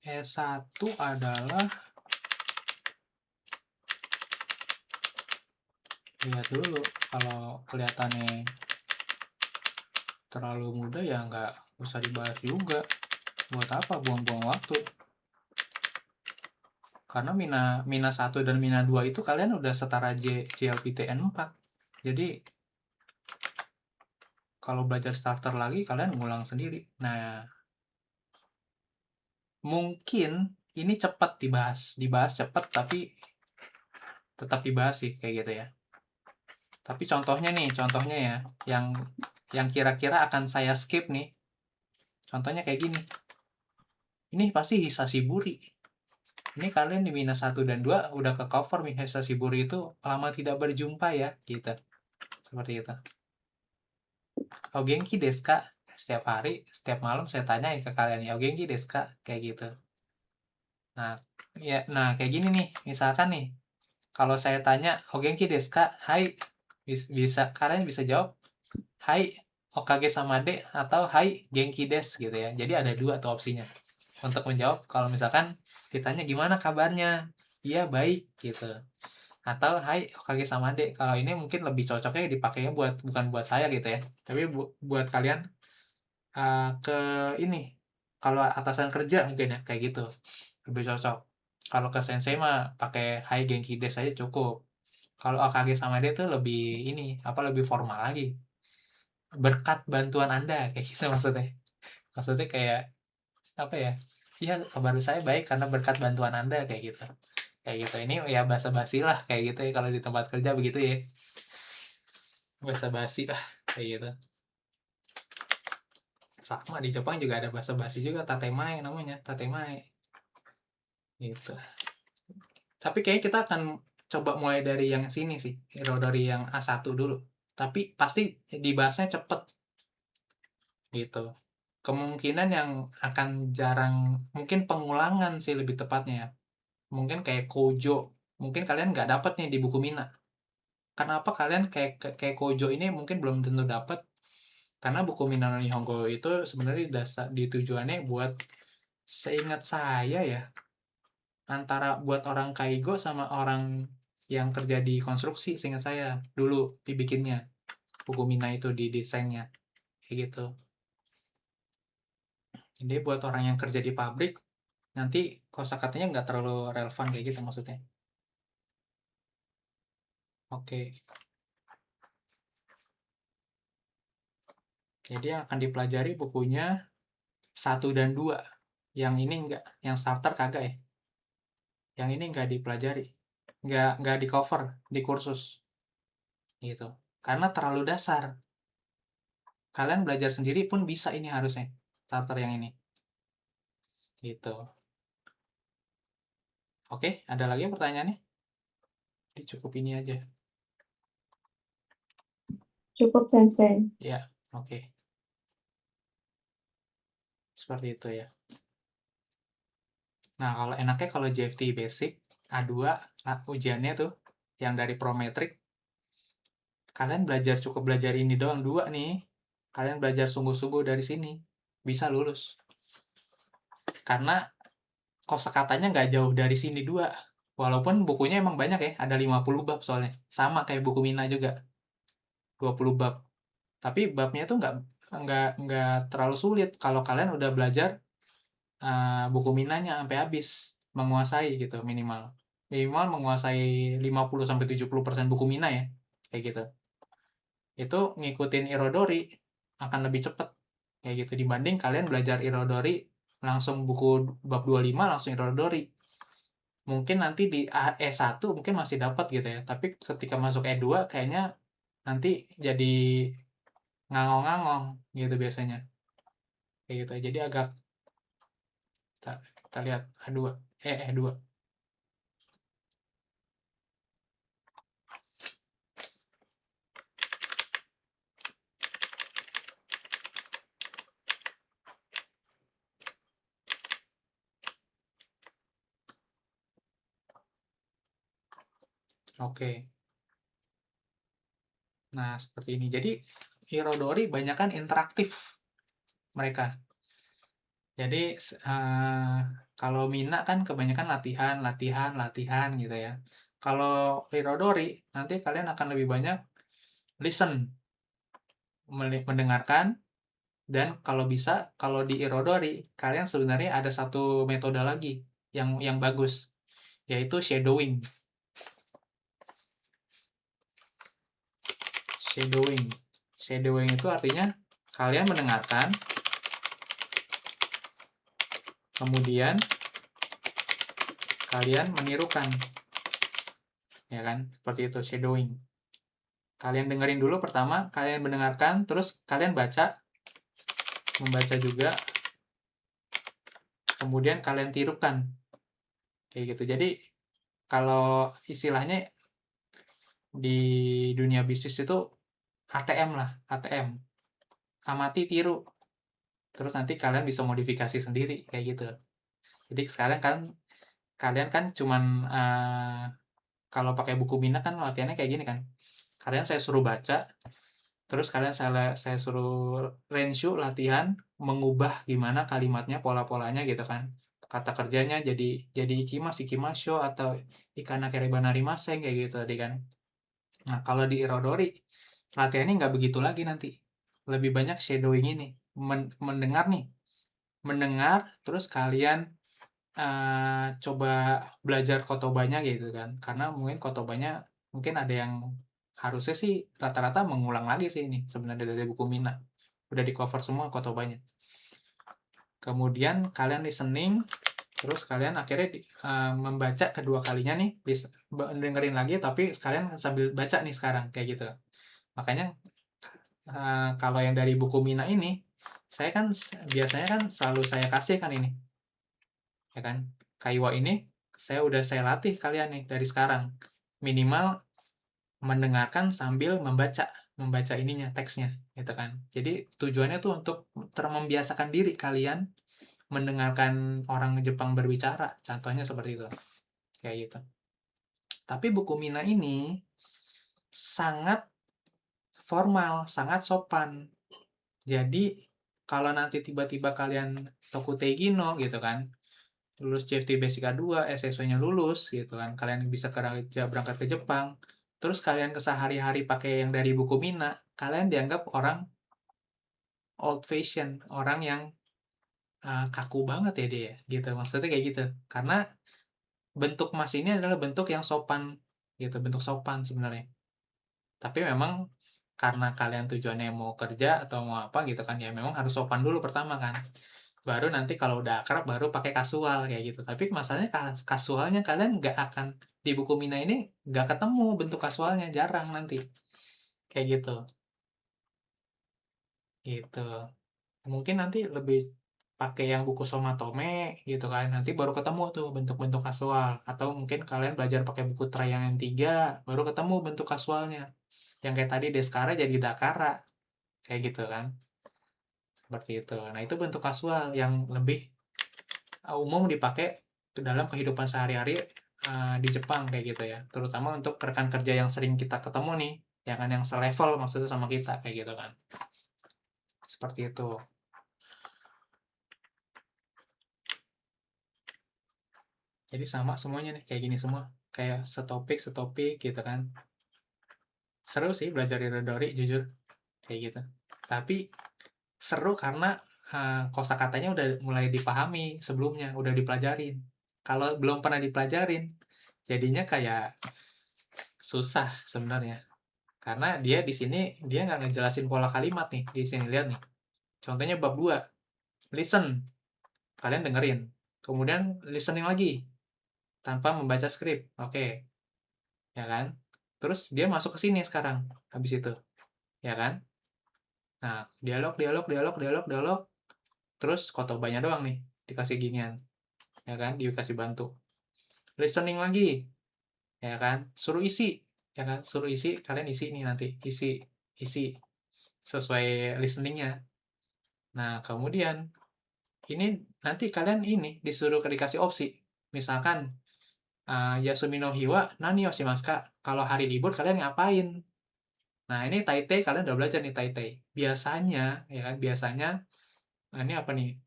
S1 adalah, lihat dulu, kalau kelihatannya terlalu mudah ya nggak usah dibahas juga. Buat apa buang-buang waktu? Karena Mina 1 dan Mina 2 itu kalian udah setara JLPTN 4. Jadi kalau belajar starter lagi kalian ngulang sendiri. Nah, mungkin ini cepat dibahas cepat, tapi tetap dibahas sih kayak gitu ya. Tapi contohnya ya, yang kira-kira akan saya skip nih. Contohnya kayak gini. Ini pasti Hisashiburi. Ini kalian di Mina 1 dan 2 udah ke cover nih, Hisashiburi itu lama tidak berjumpa ya, gitu. Seperti itu. O genki desu ka? Setiap hari, setiap malam saya tanyain ke kalian ya, o genki desu ka? Kayak gitu. Nah, kayak gini nih, misalkan nih, kalau saya tanya o genki desu ka? Hai, kalian bisa jawab hai okage sama de atau hai genki desu gitu ya. Jadi ada dua tuh opsinya untuk menjawab kalau misalkan ditanya gimana kabarnya. Iya, baik gitu. Atau hai okage sama de. Kalau ini mungkin lebih cocoknya dipakainya bukan buat saya gitu ya. Tapi buat kalian ke ini. Kalau atasan kerja mungkin ya kayak gitu. Lebih cocok. Kalau ke sensei mah pakai hai genki desu aja cukup. Kalau okage sama de tuh lebih lebih formal lagi. Berkat bantuan Anda kayak gitu maksudnya kayak apa ya, iya kabar saya baik karena berkat bantuan Anda kayak gitu ini ya basa-basi lah kayak gitu ya, kalau di tempat kerja begitu ya, basa-basi lah kayak gitu. Sama di Jepang juga ada basa-basi juga, tatemae namanya, tatemae gitu. Tapi kayaknya kita akan coba mulai dari yang sini sih, dari yang A1 dulu, tapi pasti dibahasnya cepet gitu. Kemungkinan yang akan jarang, mungkin pengulangan sih lebih tepatnya. Mungkin kayak Kojo, mungkin kalian nggak dapat nih di buku Mina. Kenapa kalian kayak Kojo ini mungkin belum tentu dapat? Karena buku Mina no Nihongo itu sebenarnya di tujuannya buat, seingat saya ya, antara buat orang Kaigo sama orang yang kerja di konstruksi, seingat saya dulu dibikinnya buku Mina itu di desainnya kayak gitu. Jadi buat orang yang kerja di pabrik, nanti kosakatanya nggak terlalu relevan kayak gitu maksudnya. Oke. Jadi yang akan dipelajari bukunya 1 dan 2. Yang ini enggak, yang starter kagak ya. Yang ini enggak dipelajari. Enggak di cover di kursus. Gitu. Karena terlalu dasar. Kalian belajar sendiri pun bisa ini harusnya. Starter yang ini. Gitu. Oke, ada lagi pertanyaannya? Cukup ini aja. Cukup, Sensei. Ya, oke. Seperti itu ya. Nah, kalau enaknya kalau JFT Basic A2 ujiannya tuh yang dari Prometric, kalian cukup belajar ini doang 2 nih. Kalian belajar sungguh-sungguh dari sini, bisa lulus. Karena kosakatanya nggak jauh dari sini 2. Walaupun bukunya emang banyak ya, ada 50 bab soalnya. Sama kayak buku Mina juga. 20 bab. Tapi babnya tuh nggak terlalu sulit kalau kalian udah belajar buku Minanya sampai habis, menguasai gitu minimal. minimal menguasai 50-70% buku Mina ya, kayak gitu. Itu ngikutin Irodori akan lebih cepet kayak gitu dibanding kalian belajar Irodori langsung buku bab 25 langsung Irodori. Mungkin nanti di E1 mungkin masih dapat gitu ya, tapi ketika masuk E2 kayaknya nanti jadi ngangong-ngangong gitu biasanya. Kayak gitu. Jadi agak kita lihat E2. Oke. Nah, seperti ini. Jadi Irodori banyakan interaktif mereka. Jadi kalau Mina kan kebanyakan latihan gitu ya. Kalau Irodori nanti kalian akan lebih banyak listen, mendengarkan, dan kalau bisa kalau di Irodori kalian sebenarnya ada satu metode lagi yang bagus, yaitu shadowing. Shadowing itu artinya kalian mendengarkan, kemudian kalian menirukan, ya kan? Seperti itu shadowing. Kalian dengerin dulu pertama, kalian mendengarkan, terus kalian membaca juga, kemudian kalian tirukan, kayak gitu. Jadi kalau istilahnya di dunia bisnis itu ATM lah, ATM, amati tiru, terus nanti kalian bisa modifikasi sendiri kayak gitu. Jadi sekarang kan kalian kan cuman kalau pakai buku Mina kan latihannya kayak gini kan, kalian saya suruh baca, terus kalian saya suruh renshu latihan mengubah gimana kalimatnya, pola-polanya gitu kan, kata kerjanya jadi ikimasho atau ikanakere narimasen kayak gitu tadi kan. Nah kalau di Irodori latihannya nggak begitu lagi, nanti lebih banyak shadowing ini, mendengar terus kalian coba belajar kotobanya gitu kan, karena mungkin ada yang harusnya sih rata-rata mengulang lagi sih ini sebenarnya dari buku Mina, udah di cover semua kotobanya. Kemudian kalian listening, terus kalian akhirnya membaca kedua kalinya nih, dengerin lagi tapi kalian sambil baca nih sekarang kayak gitu. Makanya kalau yang dari buku Mina ini saya kan biasanya kan selalu saya kasih kan ini, ya kan, Kaiwa ini saya latih kalian nih dari sekarang, minimal mendengarkan sambil membaca ininya, teksnya gitu kan. Jadi tujuannya tuh untuk membiasakan diri kalian mendengarkan orang Jepang berbicara, contohnya seperti itu kayak gitu. Tapi buku Mina ini sangat formal, sangat sopan. Jadi kalau nanti tiba-tiba kalian Tokutei no gitu kan, lulus CFT Basic A2, SSW-nya lulus gitu kan, kalian bisa berangkat ke Jepang, terus kalian kesehari-hari pakai yang dari buku Mina, kalian dianggap orang old fashion, orang yang kaku banget ya dia, gitu. Maksudnya kayak gitu. Karena bentuk mas ini adalah bentuk yang sopan, gitu, bentuk sopan sebenarnya. Tapi memang karena kalian tujuannya mau kerja atau mau apa gitu kan, ya memang harus sopan dulu pertama kan. Baru nanti kalau udah akrab baru pakai kasual kayak gitu. Tapi masalahnya kasualnya kalian nggak akan di buku Mina ini nggak ketemu bentuk kasualnya, jarang nanti kayak gitu. Gitu. Mungkin nanti lebih pakai yang buku Somatome gitu kan. Nanti baru ketemu tuh bentuk-bentuk kasual. Atau mungkin kalian belajar pakai buku Trayangan 3 baru ketemu bentuk kasualnya. Yang kayak tadi Deskara jadi Dakara. Kayak gitu kan. Seperti itu. Nah, itu bentuk kasual yang lebih umum dipakai dalam kehidupan sehari-hari di Jepang kayak gitu ya. Terutama untuk rekan kerja yang sering kita ketemu nih, yang selevel maksudnya sama kita kayak gitu kan. Seperti itu. Jadi sama semuanya nih, kayak gini semua. Kayak setopik gitu kan. Seru sih belajar Irodori jujur. Kayak gitu. Tapi seru karena kosakatanya udah mulai dipahami sebelumnya, udah dipelajarin. Kalau belum pernah dipelajarin, Jadinya kayak susah sebenarnya. Karena dia di sini dia nggak ngejelasin pola kalimat nih. Di sini lihat nih. Contohnya bab 2. Listen. Kalian dengerin. Kemudian listening lagi tanpa membaca skrip. Oke. Ya kan? Terus dia masuk ke sini sekarang habis itu. Ya kan? Nah, dialog. Terus kotobanya doang nih dikasih ginian. Ya kan? Dikasih bantu. Listening lagi. Ya kan? Suruh isi. Ya kan? Suruh isi, kalian isi nih nanti. Isi sesuai listeningnya. Nah, kemudian ini nanti kalian ini disuruh dikasih opsi. Misalkan Yasumi no hiwa nani yoshimasu ka? Kalau hari libur kalian ngapain? Nah, ini taitei kalian udah belajar nih taitei. Biasanya, ya kan? Biasanya ini apa nih?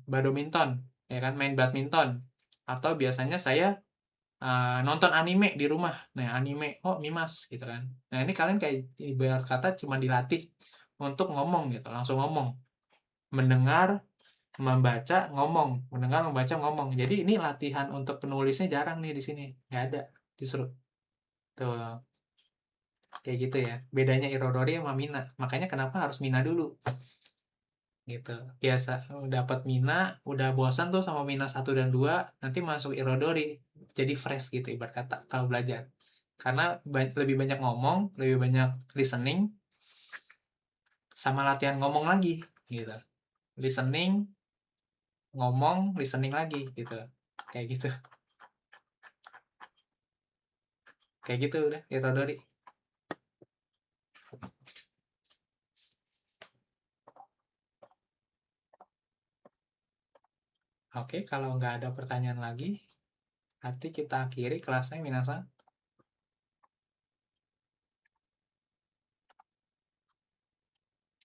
Badminton, ya kan? Main badminton. Atau biasanya saya nonton anime di rumah. Nah, anime, oh mimas gitu kan. Nah, ini kalian kayak ibarat kata cuma dilatih untuk ngomong gitu, langsung ngomong. Mendengar, membaca, ngomong. Mendengar, membaca, ngomong. Jadi ini latihan untuk penulisnya jarang nih di sini. Nggak ada, justru. Tuh. Kayak gitu ya. Bedanya Irodori sama Mina. Makanya kenapa harus Mina dulu. Gitu. Biasa dapat Mina, udah bosan tuh sama Mina 1 dan 2, nanti masuk Irodori. Jadi fresh gitu ibarat kata kalau belajar. Karena lebih banyak ngomong, lebih banyak listening, sama latihan ngomong lagi gitu. Listening, ngomong, listening lagi gitu. Kayak gitu. Kayak gitu udah Irodori. Oke, kalau nggak ada pertanyaan lagi, nanti kita akhiri kelasnya minasan.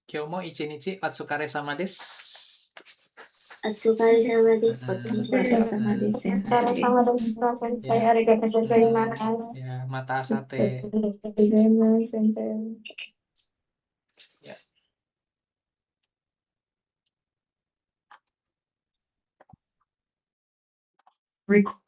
Kyomo ichinichi otsukare-sama desu. Otsukare-sama desu. Otsukare-sama desu. Sama-sama sensei. Ya. Arigatou gozaimasu. Ya, mata asate. Gozaimasu, sensei. Ya. Record.